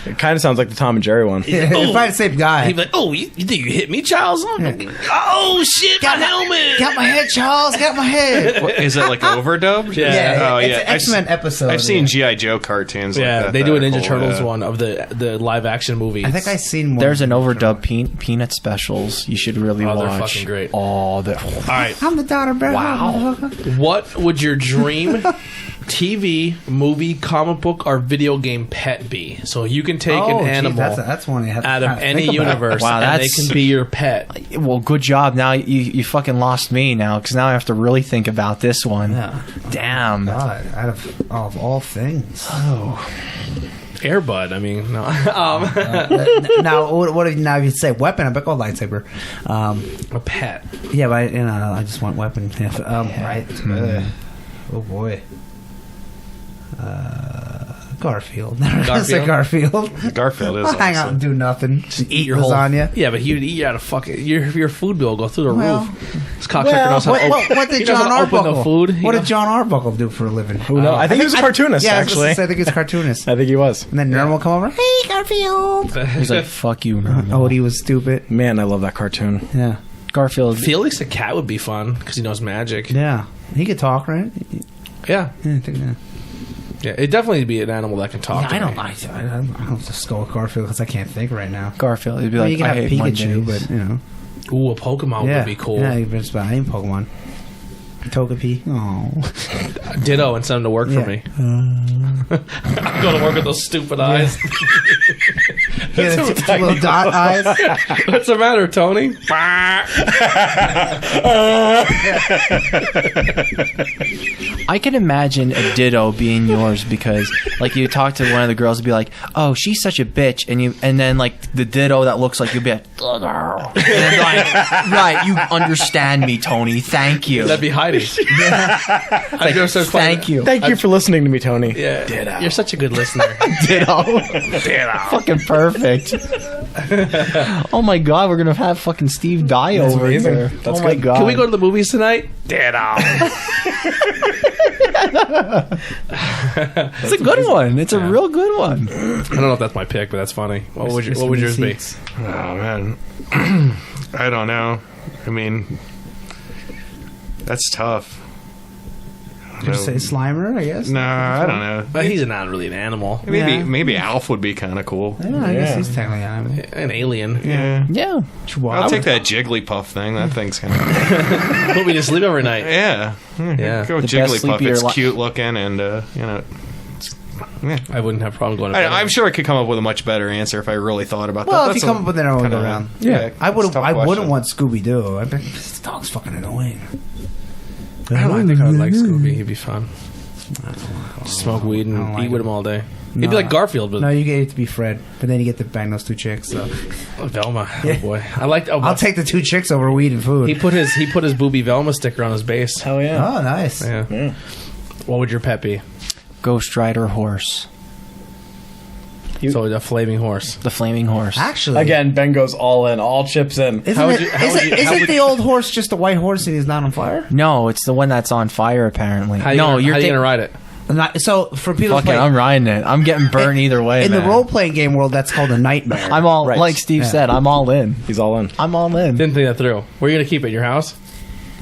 it kind of sounds like the Tom and Jerry one. Yeah, it's probably the same guy. He's like, "Oh, you think you hit me, Charles? Oh shit, my helmet! Got my head, Charles. Got my head. What, is it overdubbed? Yeah. Oh, it's yeah. an X-Men episode. I've seen G.I. Joe cartoons. Yeah, like that they do a that are Ninja cool, Turtles yeah. one of the live action movie. I think I've seen one. There's an overdub peanut specials. You should really Oh, they're watch. fucking great. Oh, All right, I'm the daughter bear. Wow. what would your dream TV, movie, comic book, or video game pet be? So you can take an animal That's one you have to out of kinda any think about. universe, Wow, and they that's- can be your pet. Well, good job. Now you fucking lost me now because now I have to really think about this one. Yeah. Damn. God, out of all things. Airbud. I mean, no. Now, what if now if you say weapon? I bet called lightsaber. A pet. Yeah, but I just want weapon. Right. Oh boy. Garfield. Say Garfield. Garfield is Hang out awesome. and do nothing. Just eat Your whole lasagna. Yeah, but he would eat you out of fucking your food bill will go through the Well, roof. This cocksucker knows how to what he did knows John how to open Arbuckle? the food. What did John Arbuckle do for a living? Who knows? I think he was a cartoonist. Yeah, actually, I think he was a cartoonist. I think he was. And then Nerm will come over. Hey, Garfield. He's like, fuck you, man. Oh, he was stupid. Man, I love that cartoon. Yeah. Garfield. Felix the cat would be fun because he knows magic. Yeah. He could talk, right? Yeah, Yeah, I think, yeah. it'd definitely be an animal that can talk. I to don't me. I don't just go with Garfield because I can't think right now. Garfield. He'd be Well, like, you can I have hate Pikachu, Mondays. but Ooh, a Pokemon yeah, would be cool. Yeah, but I ain't Pokemon. Togepi. Oh, Ditto and send him to work for Yeah. me. I'm going to work with those stupid eyes. yeah, the two little dot eyes. What's the matter, Tony? I can imagine a Ditto being yours because, you talk to one of the girls and be like, "Oh, she's such a bitch," and then the Ditto that looks like you'll be like, "Oh, girl." And then, right, you understand me, Tony. Thank you. That'd be Heidi. Thank you. Thank you for listening to me, Tony. Yeah, Ditto. you're such a good listener. Ditto. Fucking perfect. Oh my god, we're gonna have fucking Steve die over amazing. here. That's oh my good. god. Can we go to the movies tonight? It's a good one. It's a real good one. I don't know if that's my pick, but that's funny. What would yours be? Oh, man. I don't know. I mean, that's tough. Did you say Slimer? I guess. No, I don't know. But he's not really an animal. Maybe Alf would be kind of cool. Yeah, I guess he's technically an animal. An alien. Yeah. Yeah. I'll take that Jigglypuff thing. That thing's kind of Put me to sleep every night. yeah. Yeah. Go with The best Jigglypuff. sleep of your It's li- cute looking and I wouldn't have a problem going to bed. I'm sure I could come up with a much better answer if I really thought about Well, that. if you come up with it, I won't go around. Yeah. I it's a tough wouldn't question. want Scooby Doo. This dog's fucking annoying. I don't know. I think I would like Scooby. He'd be fun. Just smoke weed and I don't like eat with him. him all day. He'd No. be like Garfield, but No, you get it to be Fred, but then you get to bang those 2 chicks. So Velma. Yeah. Oh boy, I liked. Oh, I'll take the 2 chicks over weed and food. He put his booby Velma sticker on his base. Hell yeah. Oh, nice. Yeah. What would your pet be? Ghost Rider horse. So a flaming horse. The flaming horse. Actually, Again, Ben goes all in, all chips in. Isn't the old horse just a white horse and he's not on fire? No, it's the one that's on fire apparently. How you no, gonna, you're how you ta- gonna ride it? So for people Fuck it, play, I'm riding it. I'm getting burned either way. in man. the role playing game world, that's called a nightmare. I'm all Right. like Steve Yeah. said. I'm all in. He's all in. I'm all in. Didn't think that through. Where are you gonna keep it? Your house?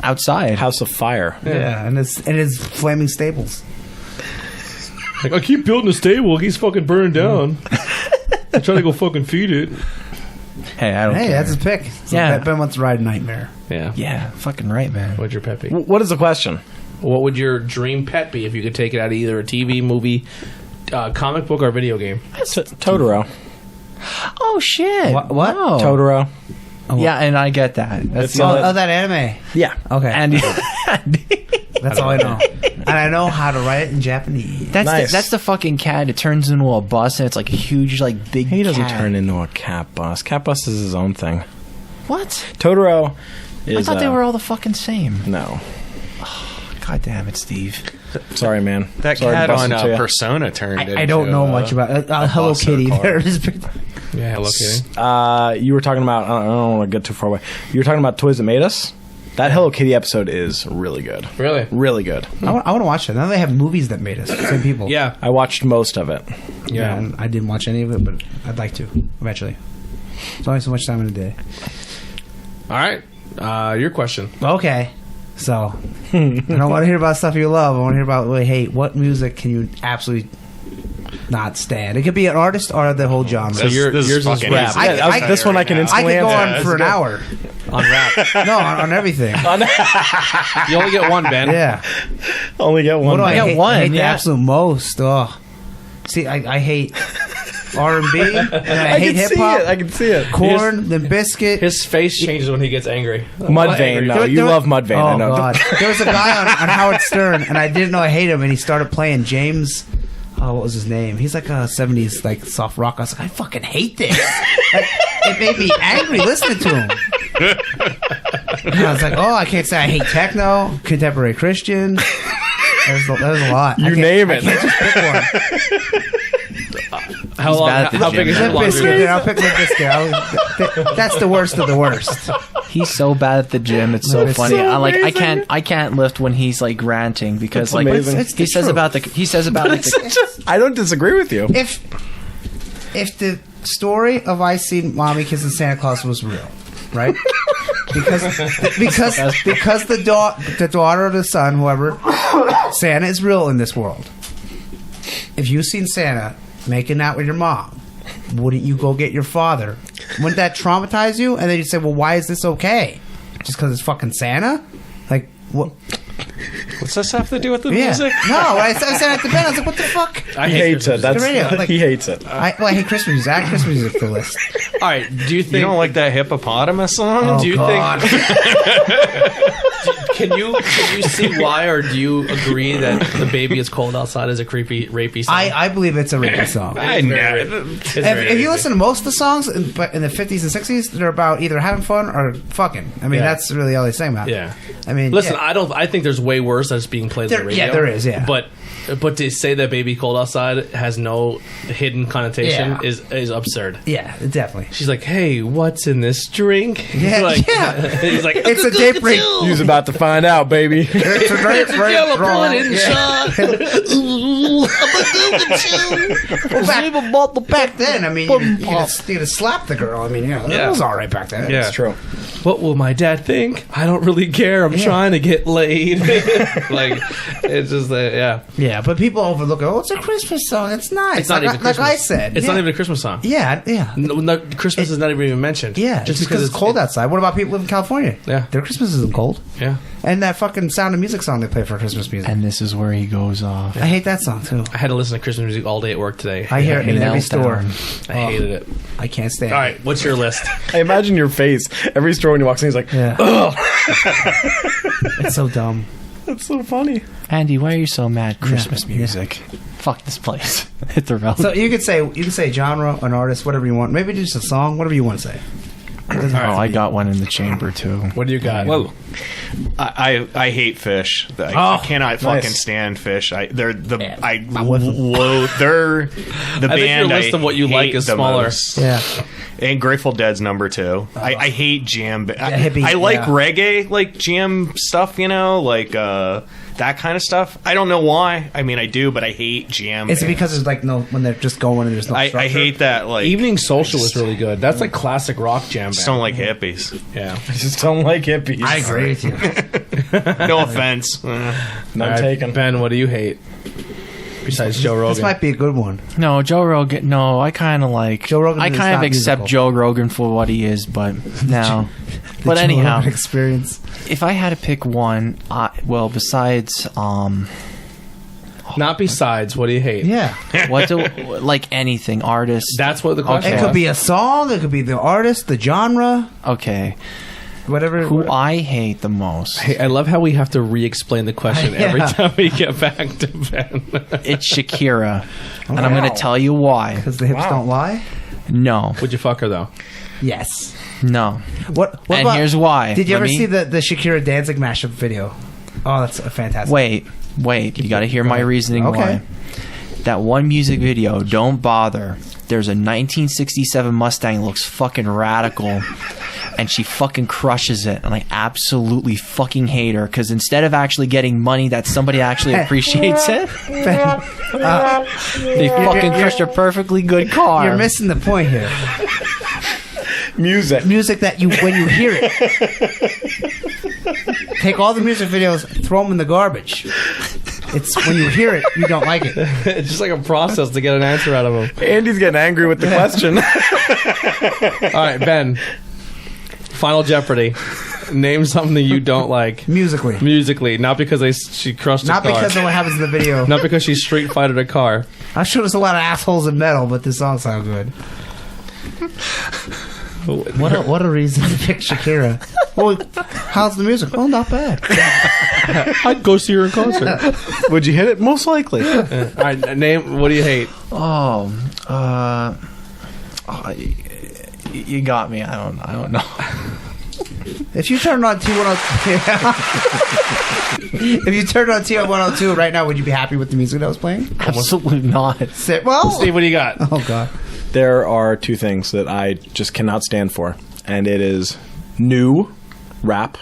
Outside. House of Fire. yeah, and it's flaming stables. Like I keep building a stable. He's fucking burned down. I'm trying to go fucking feed it. Hey, I don't Hey, care. that's his pick. So Yeah. Ben wants to ride a nightmare. Yeah. Yeah, fucking right, man. What'd your pet be? What is the question? What would your dream pet be if you could take it out of either a TV, movie, comic book, or video game? Totoro. Oh shit! What? Wow. Totoro. Yeah, and I get that. That's It's the all- only- Oh, that anime. Yeah. Okay, and that's all I know. And I know how to write it in Japanese. Nice. that's the fucking cat. It turns into a bus, and it's like a huge, like big. He doesn't cat. turn into a cat bus. Cat bus is his own thing. What? Totoro is. I thought they were all the fucking same. No. God damn it, Steve. Sorry, man. That Sorry to cat bust on it to ya. Persona turned into I don't know much about Hello bus or Kitty. car. There it is. Yeah, hello kitty. You were talking about. I don't want to get too far away. You were talking about Toys That Made Us. That Hello Kitty episode is really good. Really? Really good. I want to watch it. Now they have movies that made us. Same people. Yeah. I watched most of it. Yeah. And I didn't watch any of it, but I'd like to eventually. There's only so much time in a day. All right. Your question. Okay. So, I don't want to hear about stuff you love. I want to hear about what you hate. What music can you absolutely not stand? It could be an artist or the whole genre. So yours is fucking rap. easy. This one I can I instantly could go answer. on for an hour. On rap. No, on everything. You only get one, Ben. Yeah. Only get one. What do I got hate? one, I hate the yeah. absolute most. Oh. See, I hate R&B, and I hate hip hop. I can see it. Corn, then Biscuit. His face changes when he gets angry. Mudvayne. No, you love Mudvayne. I Oh know. God! There was a guy on Howard Stern, and I didn't know I hate him, and he started playing James. Oh, what was his name? He's like a '70s like soft rock. I was like, I fucking hate this. Like, it made me angry listening to him. And I was like, oh, I can't say I hate techno, contemporary Christian. That was a lot. You name it. I can't just pick one. How long? bad at the How gym, big is your man. Limp laundry? Bizkit, then I'll pick Limp Bizkit. That's the worst of the worst. He's so bad at the gym. It's so It's funny. so I can't lift when he's like ranting because It's like amazing. It's he the says truth. about like the I don't disagree with you. If the story of I Seen Mommy Kissing Santa Claus was real, right? because the daughter or the son, whoever, Santa is real in this world. If you seen Santa making out with your mom, wouldn't you go get your father? Wouldn't that traumatize you? And then you'd say, well, why is this okay? Just because it's fucking Santa? Like, what? What's this have to do with the Yeah. music? No, I said at the band, I was like, what the fuck? I He hates it. That's The radio, like- he hates it. I hate Christmas music. Add Christmas music to the list. All right. Do you think? You don't like that hippopotamus song? Oh, do you God. think? Can you see why, or do you agree that the baby is cold outside is a creepy, rapey song? I believe it's a rapey song. I It's know. very- it's very If you rapey. listen to most of the songs, but in the 50s and 60s, they're about either having fun or fucking. I mean, Yeah. that's really all they sing about. Yeah. I mean, Listen, yeah. I think there's way worse that's being played on the radio. Yeah, there is, yeah. But to say that "Baby Cold Outside" has no hidden connotation Yeah. is absurd. Yeah, definitely. She's like, "Hey, what's in this drink?" Yeah, like, yeah. He's like, It's a date break. You's about to find out, baby. It's a date break. Yellow wrong. pudding shot. Well, back then, I mean, you could slap the girl. I mean, Yeah. that was all right back then. Yeah. It's true. What will my dad think? I don't really care. I'm trying to get laid. Like, it's just that, yeah. Yeah, but people overlook it. Oh, it's a Christmas song. It's nice. It's not like, even Christmas. Like I said. It's not even a Christmas song. Yeah. No, Christmas is not even mentioned. Yeah, just because it's cold outside. What about people who live in California? Yeah. Their Christmas isn't cold. Yeah. And that fucking Sound of Music song they play for Christmas music. And this is where he goes off. I hate that song, too. I had to listen to Christmas music all day at work today. I hear it in every Meltdown. store. I hated it. I can't stand All it. right, what's your list? I imagine your face. Every store when he walks in, he's like, Yeah. ugh. It's so dumb. That's so funny. Andy, why are you so mad? Christmas Yeah. music. Fuck this place. Hit the road. So you could say genre, an artist, whatever you want. Maybe just a song, whatever you want to say. Oh, I got one in the chamber too. What do you got? Whoa. I hate Fish. I cannot fucking stand Fish. They're the band I think your list of what you like is smaller. Yeah. And Grateful Dead's number 2. I hate jam. hippie, I like yeah. reggae, like jam stuff, like that kind of stuff. I don't know why. I mean, I do, but I hate jam. Is it because there's like no, when they're just going and there's no I structure? hate that. Like Evening Social is really good. That's like classic rock jam band. just don't like hippies. Yeah. I just don't like hippies. I agree with you. No offense. None All right, taken. Ben, what do you hate? Besides Joe Rogan. This might be a good one. No, Joe Rogan. No, I kind of like Joe Rogan I is kind of not accept musical. Joe Rogan for what he is, but no. The But Joe anyhow, Rogan experience. if I had to pick one, besides Not besides, what do you hate? Yeah. what do like anything artist? That's what the question It was. could be a song. It could be the artist, the genre, Okay, whatever. who I hate the most? Hey, I love how we have to re-explain the question every Yeah. time we get back to Ben. It's Shakira, and I'm going to tell you why. Because the hips don't lie. No, Would you fuck her though? Yes. no. What And about- here's why. Did you Let ever me- see the Shakira Danzig mashup video? Oh, that's a fantastic. Wait. You got to hear my reasoning Okay. why. That one music video, Don't Bother. There's a 1967 Mustang that looks fucking radical, and she fucking crushes it. And I absolutely fucking hate her because instead of actually getting money that somebody actually appreciates it, they fucking crushed a perfectly good car. You're missing the point here. Music. Music that you when you hear it. Take all the music videos, throw them in the garbage. It's when you hear it, you don't like it. It's just like a process to get an answer out of him. Andy's getting angry with the question. All right, Ben. Final Jeopardy. Name something that you don't like Musically. musically, not because she crushed Not a car. because of what happens in the video. Not because she street fighted a car. I'm sure there's a lot of assholes in metal, but this song sounds good. What a reason to pick Shakira. Well, how's the music? Oh, not bad. I'd go see her in concert. Would you hit it? Most likely. All right, name. What do you hate? You got me. I don't know. If you turned on T102, if you turned on T102 right now, would you be happy with the music that was playing? Absolutely not. Well, Steve, what do you got? oh god, There are two things that I just cannot stand for, and it is new rap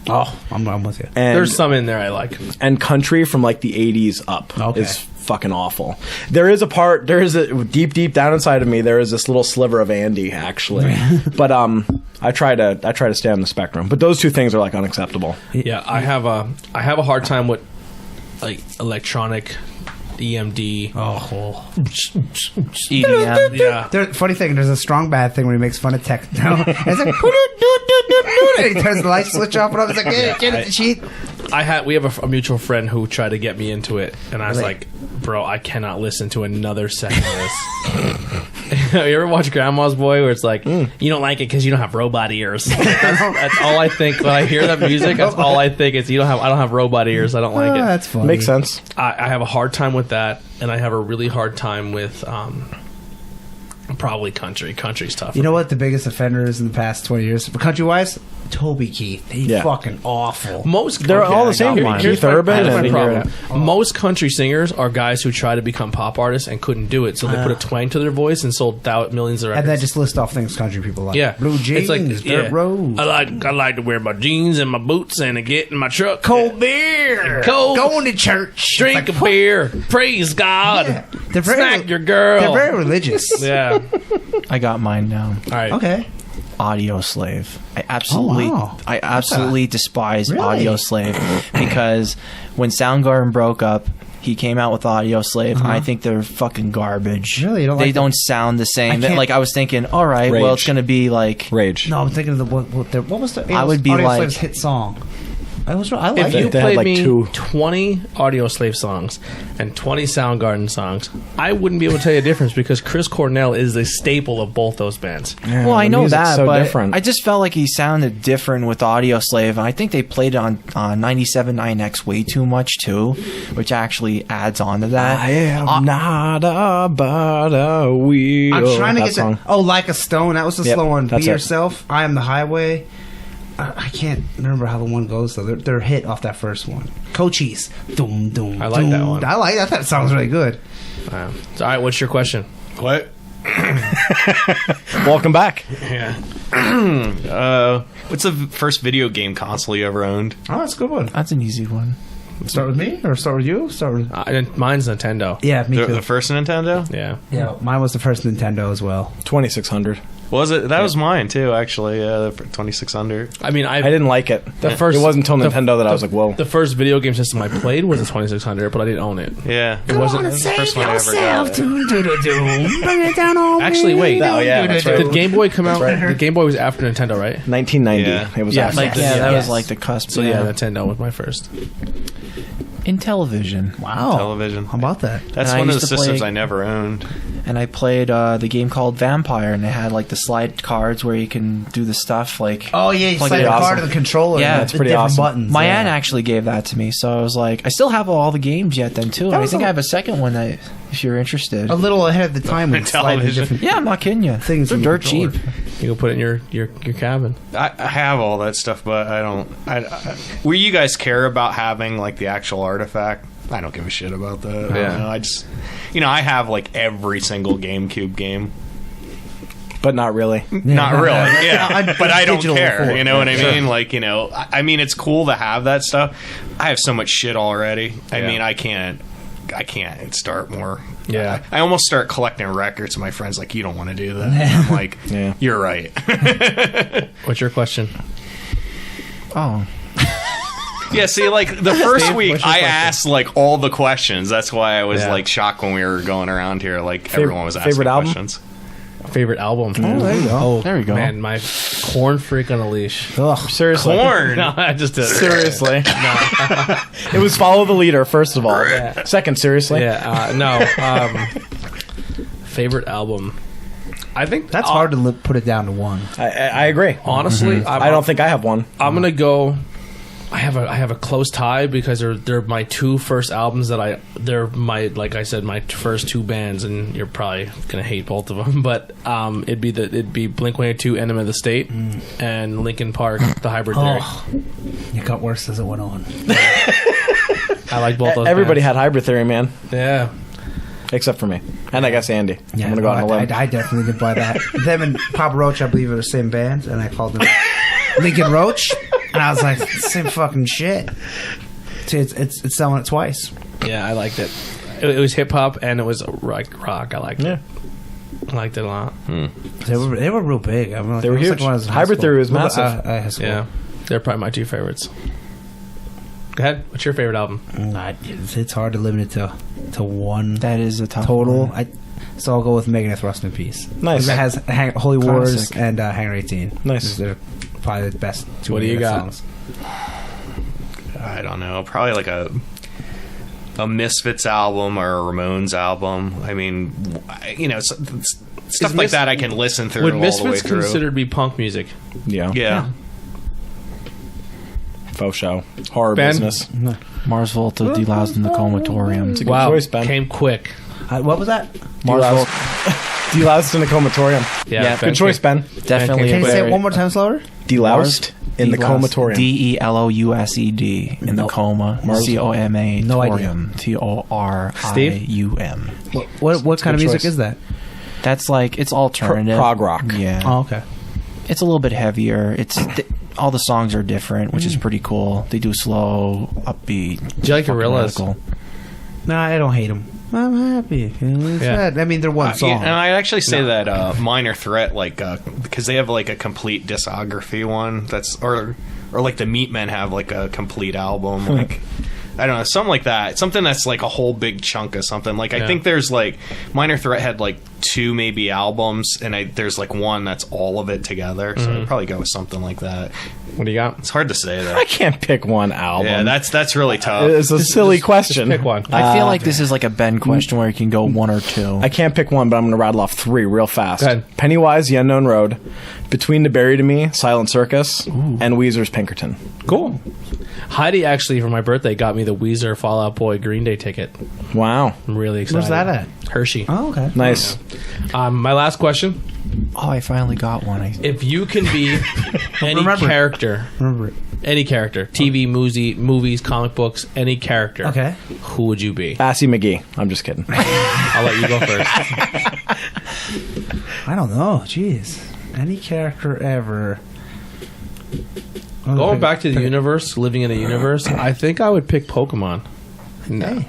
oh, I'm with you. and There's some in there I like. and country from like the 80s up Okay. is fucking awful. There is a deep down inside of me there is this little sliver of Andy actually. But I try to stay on the spectrum. But those two things are like unacceptable. Yeah, I have a hard time with like electronic EMD. Oh, EDM. Yeah. funny thing. There's a strong bad thing when he makes fun of techno. It's like, and he turns the light switch off, and I was like, "Hey, get it, the sheet." We have a mutual friend who tried to get me into it, and I was Really? like, bro, I cannot listen to another second of this. You ever watch Grandma's Boy where it's like, you don't like it because you don't have robot ears? That's all I think when I hear that music. That's all I think is I don't have robot ears. I don't like it. That's funny. Makes sense. I have a hard time with that, and I have a really hard time with probably country. Country's tough. You know what the biggest offender is in the past 20 years? For country-wise, Toby Keith. He's Yeah. fucking awful. Most They're all the I same. got mine. Keith Urban Here's my and problem. Most country singers are guys who try to become pop artists and couldn't do it, so they put a twang to their voice and sold out millions of records. And then just list off things country people like. yeah, Blue jeans, it's like dirt roads. I like to wear my jeans and my boots and to get in my truck. Cold beer. Cold. Going to church. Drink a beer. Praise God. Yeah. They're very- Smack your girl. They're very religious. Yeah. I got mine now. All right. Okay. Audio Slave. I absolutely Really? despise Audio Slave because when Soundgarden broke up, he came out with Audio Slave, and I think they're fucking garbage. Really? You don't they like don't sound the same. I can't- Like I was thinking, all right, well, Rage. it's gonna be like Rage. No, I'm thinking of what was the I would be Audio like- Slave's hit song? I like If you it. They had played like me 2. 20 Audio Slave songs and 20 Soundgarden songs, I wouldn't be able to tell you the difference because Chris Cornell is the staple of both those bands. Well, I the know music's that, so but different. I just felt like he sounded different with Audio Slave. And I think they played it on 97.9X way too much too, which actually adds on to that. I am not about a wheel. I'm trying to That get song. that. Oh, Like a Stone. That was the Yep, slow one. that's Be it. Yourself. I Am the Highway. I can't remember how the one goes though. They're hit off that first one. Cochise. Doom doom. I like that one. I like that. That sounds really good. So, all right, what's your question? What? Welcome back. Yeah. What's the first video game console you ever owned? Oh, that's a good one. That's an easy one. Start with me or start with you? Start with. Mine's Nintendo. Yeah, me too. The first Nintendo? Yeah. Yeah, mine was the first Nintendo as well. 2600. Was it? That was mine too, actually. The 2600. I mean, I didn't like it. The first- It wasn't until the- Nintendo that I was like, whoa. The first video game system I played was a 2600, but I didn't own it. Yeah, It wasn't. That was the first one I ever got. Bring it down on Actually, wait. Oh, yeah, that's right. Did Game Boy come out? The Game Boy was after Nintendo, right? 1990. Yeah. It was Yeah, after. like- Yeah, that Yes. was like the cusp. So yeah, Nintendo was my first. Intellivision. Wow. Television. How about that? That's And I one of the used to systems play- I never owned. And I played the game called Vampire, and they had like the slide cards where you can do the stuff like. Oh yeah, you Like slide it the awesome. card of the controller. Yeah, and it's the pretty different awesome. buttons. My yeah. aunt actually gave that to me, so I was like, I still have all the games yet then too. And I was think a- I have a second one that, if you're interested. a little ahead of the time with sliding Television. different. Yeah, I'm not kidding you. Things They're in the dirt controller. cheap. You can put it in your cabin. I have all that stuff, but I don't. Where you guys care about having like the actual artifact? I don't give a shit about that. I Yeah. don't know. I just, I have like every single GameCube game. But not really. Not really, yeah. But I don't digital care. before. You know what I mean? Like, I mean, it's cool to have that stuff. I have so much shit already. I mean, I can't start more. Yeah. I almost start collecting records. My friends like, you don't want to do that. And I'm like, Yeah. you're right. What's your question? Oh, Yeah, see, like the first Steve, week what's your I question? asked like all the questions. That's why I was Yeah. like shocked when we were going around here. Like everyone was asking favorite album? questions. Favorite album? Oh, there you go. there we go. Man, my Corn Freak on a Leash. Ugh. Seriously. Corn. No, I just did it. Seriously. It was Follow the Leader, first of all. Second, seriously. Yeah, no. Favorite album? I think That's hard to put it down to one. I agree. Honestly, I don't think I have one. I'm gonna go. I have a close tie because they're my two first albums that they're my, like I said, my first two bands, and you're probably gonna hate both of them, but it'd be Blink-182, Enema of the State, and Linkin Park, The Hybrid Theory. Oh, it got worse as it went on. I like both those. Everybody bands. had Hybrid Theory, man. Yeah. Except for me. And I guess Andy. Yeah, I'm going to go out on a limb. I definitely didn't buy that. Them and Papa Roach, I believe, are the same band, and I called them Lincoln Roach, and I was like, same fucking shit. See, it's selling it twice. Yeah, I liked it. It was hip hop and it was rock. I liked it. Yeah. I liked it a lot. They were real big. I mean, like, They were it was huge. like when I was in high Hybrid school. Theory was Well, massive. high school. Yeah, they're probably my two favorites. Go ahead. What's your favorite album? It's hard to limit it to one That is a tough total. one. So I'll go with Megadeth, Rust in Peace. Nice. It has Holy Wars Classic. and Hangar 18. Nice. They're probably the best two What do you Megadeth got? songs. I don't know. Probably like a Misfits album or a Ramones album. I mean, stuff like that I can listen through Would all the way Misfits through. considered to be punk music? Yeah. Yeah. Faux show. Horror Ben? business. Mars Volta, Deloused in the Comatorium. It's a good choice, Ben. Came quick. What was that? Mars Deloused. Deloused in the comatorium. Yeah, Good choice, Ben. Definitely. Can you say it very- one more time slower? Deloused in the comatorium. Deloused in the coma. Mars- COMA. No idea. Torium. Steve? TORIUM. What kind of good music choice. is that? That's like, it's alternative. prog rock. Yeah. Oh, okay. It's a little bit heavier. All the songs are different, which is pretty cool. They do slow, upbeat. Do you like fucking Gorillaz? radical. No, I don't hate them. I'm happy. It's Yeah. sad. I mean, they're one song. Yeah, and I actually say that Minor Threat, like, because they have like a complete discography one. That's or like the Meatmen have like a complete album. Like, I don't know, something like that. Something that's like a whole big chunk of something. Like I think there's like Minor Threat had like 2 maybe albums, and there's like one that's all of it together. So I'd probably go with something like that. What do you got? It's hard to say though. I can't pick one album. Yeah, that's really tough. It's a silly question. Just pick one. I feel like this is like a Ben question where you can go 1 or 2. I can't pick one, but I'm going to rattle off 3 real fast. Go ahead. Pennywise, The Unknown Road, Between the Buried and Me, Silent Circus, and Weezer's Pinkerton. Cool. Heidi actually for my birthday got me the Weezer Fall Out Boy Green Day ticket. Wow. I'm really excited. Where's that at? Hershey. Oh, okay. Nice. My last question: Oh, I finally got one. if you can be any Remember. character, Remember it. any character, TV, movies, comic books, any character, Okay. who would you be? Assy McGee. I'm just kidding. I'll let you go first. I don't know. Jeez. Any character ever. Going back to the universe, living in a universe, I think I would pick Pokemon. Hey.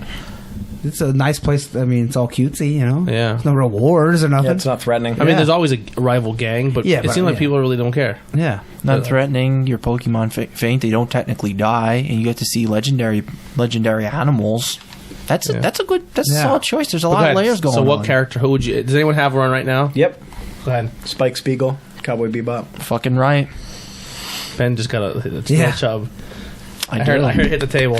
It's a nice place. I mean, it's all cutesy, you know? Yeah. There's no rewards or nothing. Yeah, it's not threatening. I mean, Yeah. there's always a rival gang, but Yeah, it but- seems like yeah. people really don't care. Yeah. Not threatening. Your Pokemon faint. They don't technically die, and you get to see legendary animals. That's a Yeah. solid choice. There's a Go lot ahead. of layers going on. So, what character? Who would you? Does anyone have one right now? Yep. Go ahead. Spike Spiegel, Cowboy Bebop. Fucking right. Ben just got a Yeah. chub. I I heard do. it hit the table.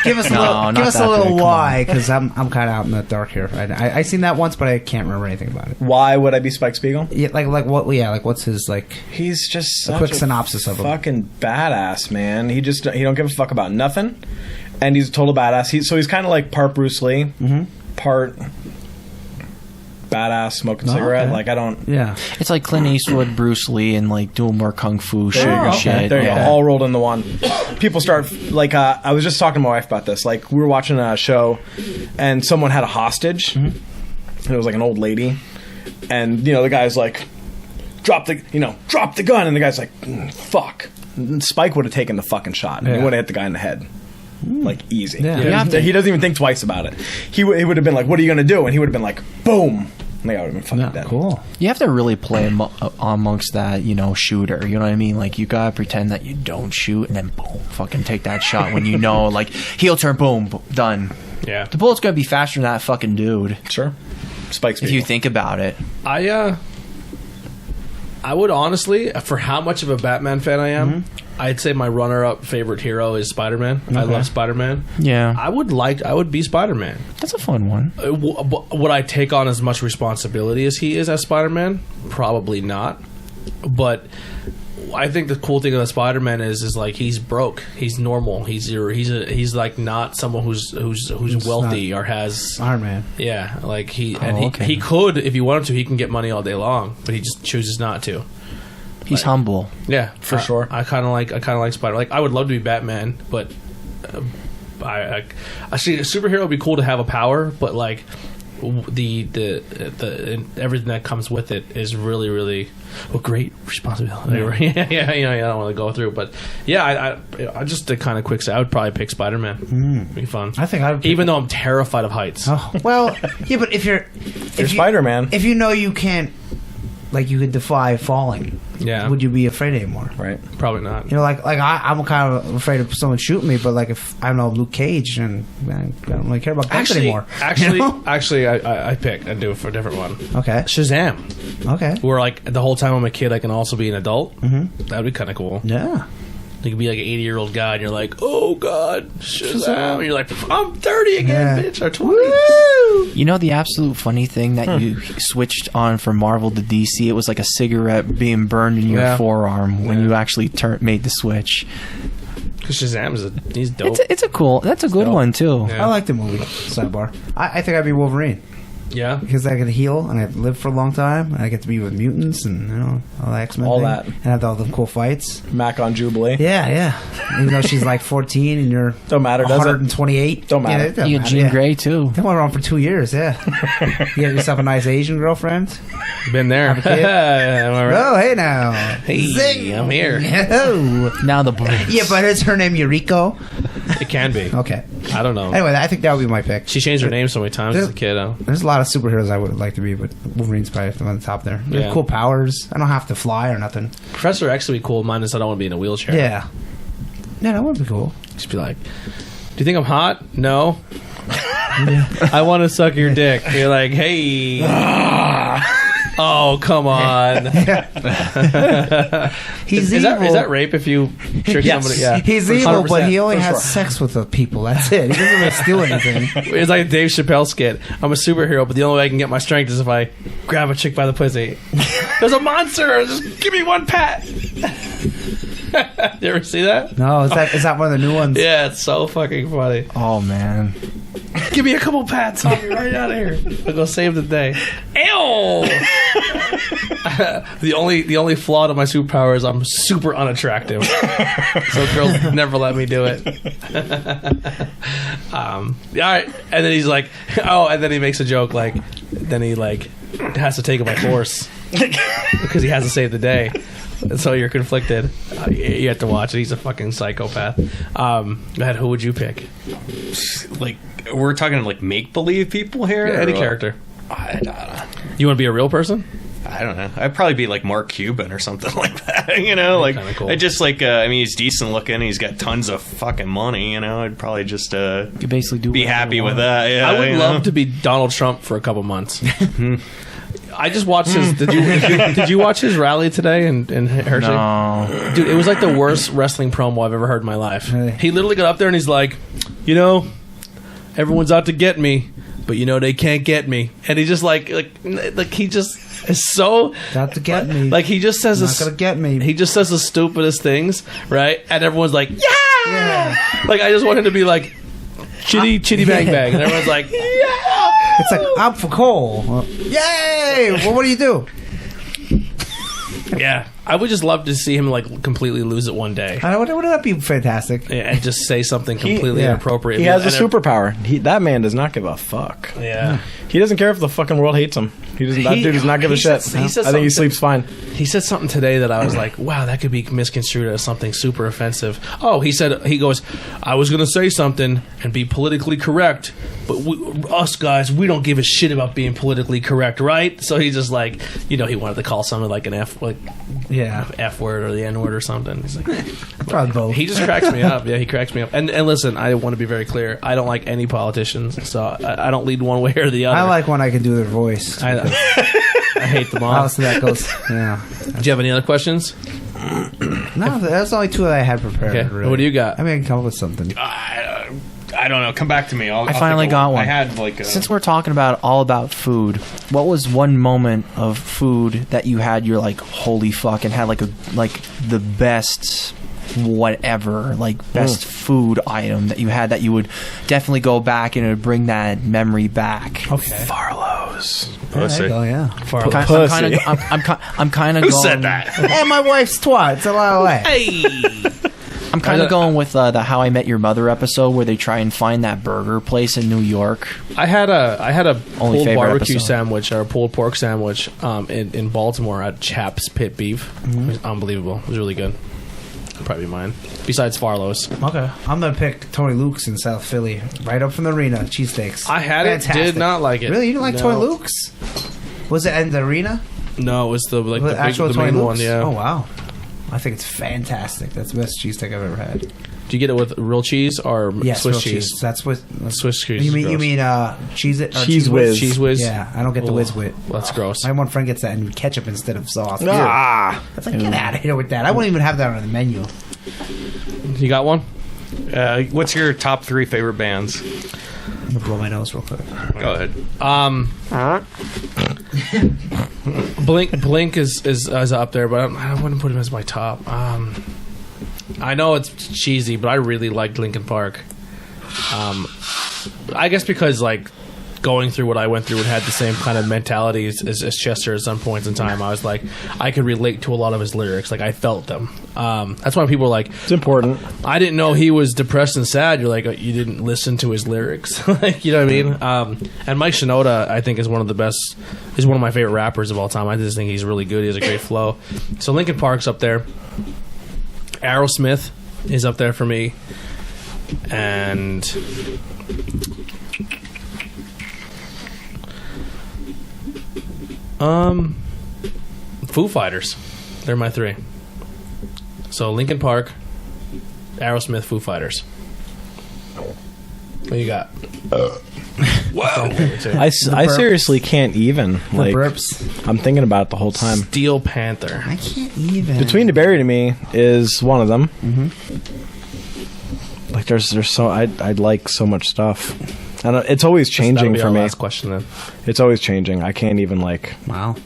Give us a No, little, not give us that a little big, come why, because I'm kind of out in the dark here. I seen that once, but I can't remember anything about it. Why would I be Spike Spiegel? Yeah, like what? Yeah, like what's his like? He's just such quick synopsis of him. fucking badass, man. He don't give a fuck about nothing, and he's a total badass. He's kind of like part Bruce Lee, part badass smoking cigarette. okay. Like I don't. Yeah, It's like Clint Eastwood, Bruce Lee, and like doing more kung fu shit. There you go. shit. There you go. Yeah. All rolled into one. People start like I was just talking to my wife about this. Like we were watching a show, and someone had a hostage. And it was like an old lady, and the guy's like, drop the gun, and the guy's like, fuck. And Spike would have taken the fucking shot. And He Yeah. would have hit the guy in the head. Like easy. Yeah. You have to- He doesn't even think twice about it. He would have been like, "What are you gonna do?" And he would have been like, "Boom!" And the guy would have been fucking yeah, dead. cool. You have to really play amongst that, shooter. You know what I mean? Like, you gotta pretend that you don't shoot, and then boom, fucking take that shot when you know, like, heel turn, boom, done. Yeah. The bullet's gonna be faster than that fucking dude. Sure. Spike's If you think about it. I would honestly, for how much of a Batman fan I am, I'd say my runner-up favorite hero is Spider-Man. I love Spider-Man. Yeah. I would be Spider-Man. That's a fun one. Would I take on as much responsibility as he is as Spider-Man? Probably not. But I think the cool thing about Spider-Man is like he's broke. He's normal. He's like not someone who's wealthy or has Iron Man. yeah, like he okay. he could if he wanted to, he can get money all day long, but he just chooses not to. He's humble. Yeah, For sure. I kind of like Spider. Like I would love to be Batman, but I see a superhero would be cool to have a power, but like the everything that comes with it is really great responsibility. Yeah, I don't want to go through, but yeah, I just to kind of quick say, I would probably pick Spider-Man. Be fun. I think I would. Even though I'm terrified of heights. Oh well, yeah, but if you're Spider-Man. if you know you can't, like you could defy falling, Yeah, would you be afraid anymore? Right. probably not. You know, like I'm kind of afraid of someone shooting me, but like if I don't know Luke Cage, and I don't really care about guns anymore. Actually, you know? I'd do it for a different one. Okay, Shazam. okay, Where like the whole time I'm a kid, I can also be an adult. That'd be kind of cool. yeah. You could be like an 80-year-old guy, and you're like, "Oh God, Shazam!" And you're like, "I'm 30 again, Yeah. bitch, or 20." You know the absolute funny thing that you switched on from Marvel to DC? It was like a cigarette being burned in your Yeah. forearm when you actually made the switch. Because Shazam he's dope. It's a cool. That's a good dope. one too. Yeah. I like the movie. Sidebar. I think I'd be Wolverine Yeah, because I could heal and I live for a long time. And I get to be with mutants and all the X-Men, All thing, that. and have all the cool fights. Mac on Jubilee. Yeah. Even though she's like 14 and you're Don't matter, does it? 128. Don't matter. Yeah, it doesn't You got matter, Jean yeah. Grey too. They went around for 2 years. Yeah. You got yourself a nice Asian girlfriend. been there. Have a kid? Am I right? Oh, hey now. Hey, Zing. I'm here. Oh. Now the Blues. Yeah, but is her name Yuriko? It can be. Okay. I don't know. Anyway, I think that would be my pick. She changed her name so many times as a kid. There's a lot of superheroes I would like to be, but Wolverine's probably on the top there. They have Yeah. cool powers. I don't have to fly or nothing. Professor X would be cool. Minus I don't want to be in a wheelchair. Yeah. Yeah, that would be cool. Just be like, you think I'm hot? No. I want to suck your dick. You're like, hey. Oh, come on. He's is evil. that rape if you trick somebody? Yeah. He's evil, 100%, but he only for has sure. sex with the people. That's it. He doesn't really steal anything. It's like a Dave Chappelle skit. I'm a superhero, but the only way I can get my strength is if I grab a chick by the pussy. There's a monster! Just give me one pat! You ever see that? No, is that one of the new ones? Yeah, it's so fucking funny. Oh man. Give me a couple pats. I'll be right out of here. I'll go save the day. Ew! the only flaw to my superpower is I'm super unattractive. So girls never let me do it. All right. And then he's like, oh, and then he makes a joke like, then he like has to take it by force because he has to save the day. And so you're conflicted. You have to watch it. He's a fucking psychopath. Go ahead. Who would you pick? Like, we're talking like make believe people here. Any or- character. I You want to be a real person? don't know. I'd probably be like Mark Cuban or something like that. You know, like kinda cool. I just like. I mean, he's decent looking. He's got tons of fucking money. You know, I'd probably just You could basically do be whatever happy you with want. that. Yeah, I would you love know? to be Donald Trump for a couple months. I just watched his. Did you watch his rally today in Hershey? No. Dude, it was like the worst wrestling promo I've ever heard in my life. Really? He literally got up there and he's like, you know, everyone's out to get me, but you know they can't get me. And he just like he just is so Got to get me. like he just says Not this. gonna get me. He just says the stupidest things, right? And everyone's like, yeah! Yeah. Like I just want him to be like, chitty bang bang, and everyone's like, yeah! It's like, I'm for coal. Yay! Well, what do you do? Yeah, I would just love to see him like completely lose it one day. Wouldn't that be fantastic? Yeah, and just say something completely yeah. inappropriate. He has a And superpower. That man does not give a fuck. Yeah. He doesn't care if the fucking world hates him. That dude does not give a he shit. said- he said I think he something- sleeps fine. He said something today that I was like, wow, that could be misconstrued as something super offensive. Oh, he goes, I was going to say something and be politically correct, but us guys, we don't give a shit about being politically correct, right? So he just like, you know, he wanted to call something like an F word or the N word or something. He's like, Probably both. he just cracks me up. Yeah, he cracks me up. And listen, I want to be very clear. I don't like any politicians, so I don't lead one way or the other. I like when I can do their voice. I hate them all. How else that goes? Yeah. Do you have any other questions? No, that's the only two that I had prepared. Okay, really. what do you got? I mean, I can come up with something. I don't know. Come back to me. I'll finally think of got one. one. I had like a, Since we're talking about all about food, what was one moment of food that you had? You're like, holy fuck, and had like the best whatever, like best food item that you had that you would definitely go back and it would bring that memory back. Okay. Farlow's. pussy. Oh yeah. I'm kind of Who going. said that? Hey, my wife's twat. It's a lot of way. Hey! I'm kind of going with the How I Met Your Mother episode where they try and find that burger place in New York. I had a Only pulled favorite barbecue episode. sandwich or a pulled pork sandwich in Baltimore at Chap's Pit Beef. It was unbelievable. It was really good. Probably mine. Besides Farlow's. Okay. I'm gonna pick Tony Luke's in South Philly, right up from the arena. Cheesesteaks. I had Fantastic. it. Did not like it. Really, you didn't like No. Tony Luke's? Was it in the arena? No, it was the Was it actual the Tony main Luke's? one. Yeah. Oh wow. I think it's fantastic. That's the best cheesesteak I've ever had. Do you get it with real cheese or Yes, Swiss real cheese? That's what. Swiss cheese. You is mean gross. cheese it? Cheese whiz. Cheese whiz? Yeah, I don't get the whiz wit. That's gross. My one friend gets that in ketchup instead of sauce. Ah. It's like, get out of here with that. I wouldn't even have that on the menu. You got one? What's your top 3 favorite bands? I'm gonna blow my nose real quick. Go ahead. Blink is up there, but I wouldn't put him as my top. I know it's cheesy, but I really liked Linkin Park. I guess because like going through what I went through and had the same kind of mentality as Chester at some points in time. I was like, I could relate to a lot of his lyrics. Like I felt them. That's why people are like, It's important. I didn't know he was depressed and sad. You're like, you didn't listen to his lyrics. Like, you know what I mean? And Mike Shinoda, I think, is one of the best, is one of my favorite rappers of all time. I just think he's really good. He has a great flow. So Linkin Park's up there. Aerosmith is up there for me. And Foo Fighters. They're my 3. So Linkin Park, Aerosmith, Foo Fighters. What you got? Whoa. I seriously can't even. Like, burps. I'm thinking about it the whole time. Steel Panther. I can't even. Between the Berry to me is one of them. Mm-hmm. Like there's so I'd like so much stuff. And it's always That'll changing be for our me. last question then. It's always changing. I can't even like Wow.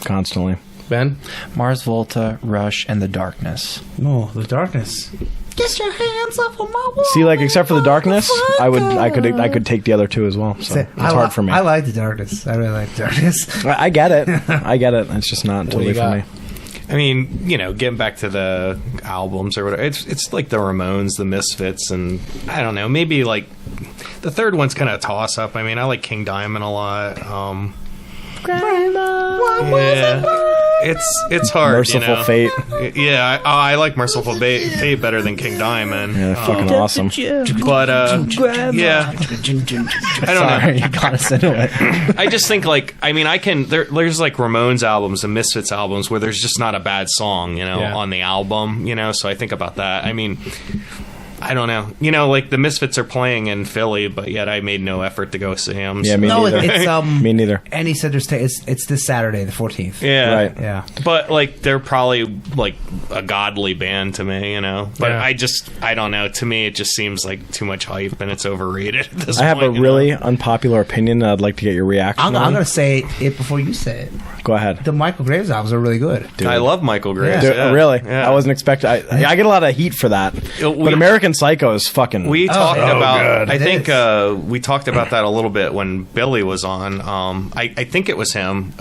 constantly. Ben? Mars Volta, Rush, and The Darkness. No, the darkness. Get your hands off of my wall. See, like except for the darkness, I could take the other two as well. So it's hard for me. I like the darkness. I really like the darkness. I get it. I get it. It's just not do you totally for got? me. I mean, you know, getting back to the albums or whatever, it's like the Ramones, the Misfits, and I don't know, maybe like the third one's kind of a toss up. I mean, I like King Diamond a lot. It's hard. Merciful you know? Fate. Yeah, I like Merciful Fate better than King Diamond. Yeah, fucking awesome. But yeah, I don't know. Sorry, you got us into it. I just think like there's like Ramones albums and Misfits albums where there's just not a bad song, you know, on the album, you know. So I think about that. I mean, I don't know, you know, like the Misfits are playing in Philly, but yet I made no effort to go see them. Yeah, so. me No, neither. it's Me neither. And he said it's this Saturday, the 14th. Yeah, Right. Yeah. But like they're probably like a godly band to me, you know. But Yeah. I don't know. To me, it just seems like too much hype and it's overrated. At this I have a point, you really know? unpopular opinion that I'd like to get your reaction I'm on. going to say it before you say it. Go ahead. The Michael Graves albums are really good. Dude. I love Michael Graves. Dude, yeah. really? Yeah. I wasn't expecting. I get a lot of heat for that. But American Psycho is fucking. We talked about. I It think is. we talked about that a little bit when Billy was on. I think it was him,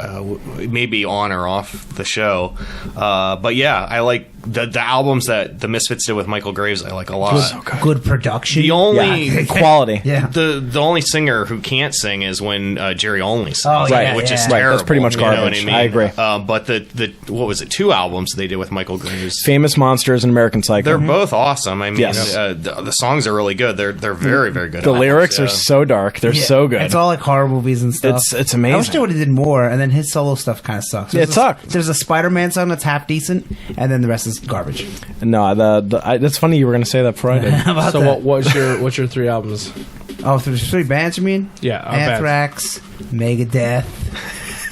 maybe on or off the show. But yeah, I like the albums that the Misfits did with Michael Graves. I like a lot. Good production. The only Yeah. quality. Yeah. the only singer who can't sing is when Jerry only sings, Oh, yeah, which is yeah. Right, terrible. that's pretty much you know what garbage. I mean? I agree. But the what was it? 2 albums they did with Michael Graves. Famous Monsters and American Psycho. They're both awesome. I mean, Yes. the songs are really good. They're very very good. the albums, lyrics yeah. are so dark. They're Yeah. so good. It's all like horror movies and stuff. It's I wish amazing. they would have did more, and then his solo stuff kind of sucks. Yeah, it sucked. There's a Spider-Man song that's half decent, and then the rest is garbage. No, that's funny you were going to say that before I did. How about So that? what's your 3 albums? Oh, there's 3 bands, you mean? Yeah, bands. Anthrax, Megadeth,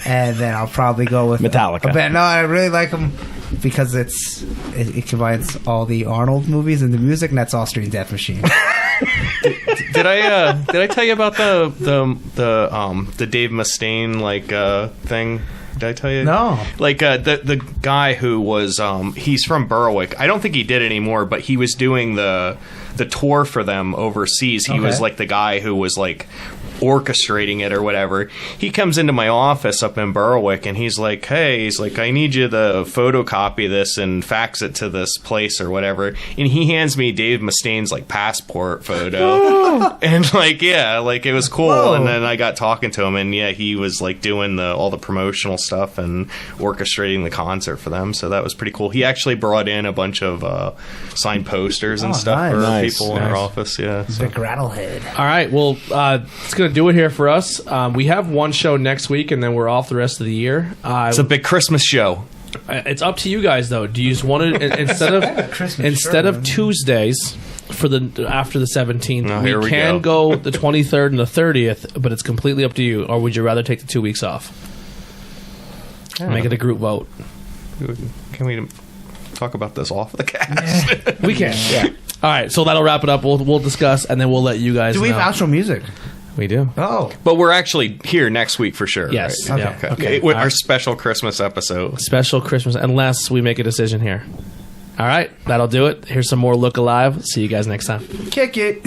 and then I'll probably go with Metallica. A band. No, I really like them because it combines all the Arnold movies and the music, and that's Austrian Death Machine. Did I tell you about the Dave Mustaine thing? Did I tell you? No. Like the guy who was he's from Berwick. I don't think he did anymore, but he was doing the tour for them overseas. He was Okay. like the guy who was like orchestrating it or whatever. He comes into my office up in Berwick and he's like, hey, he's like, I need you to photocopy this and fax it to this place or whatever. And he hands me Dave Mustaine's like passport photo. And like, yeah, like it was cool. Whoa. And then I got talking to him and yeah, he was like doing all the promotional stuff and orchestrating the concert for them. So that was pretty cool. He actually brought in a bunch of signed posters and Oh, stuff nice. for Nice, people in our nice. office. Yeah. So. Vic Rattlehead. All right, well, it's going to do it here for us. We have one show next week, and then we're off the rest of the year. It's a big Christmas show. It's up to you guys, though. Do you just want to instead of Tuesdays for the after the 17th? Oh, here we can go the 23rd and the 30th, but it's completely up to you. Or would you rather take the 2 weeks off? Make it a group vote. Can we talk about this off the cast? We can. Yeah. All right, so that'll wrap it up. We'll discuss, and then we'll let you guys. Do we know. have outro music? We do. Oh. But we're actually here next week for sure. Yes. Right? Yeah. Okay. With All our right. special Christmas episode. Special Christmas, unless we make a decision here. All right, that'll do it. Here's some more Look Alive. See you guys next time. Kick it.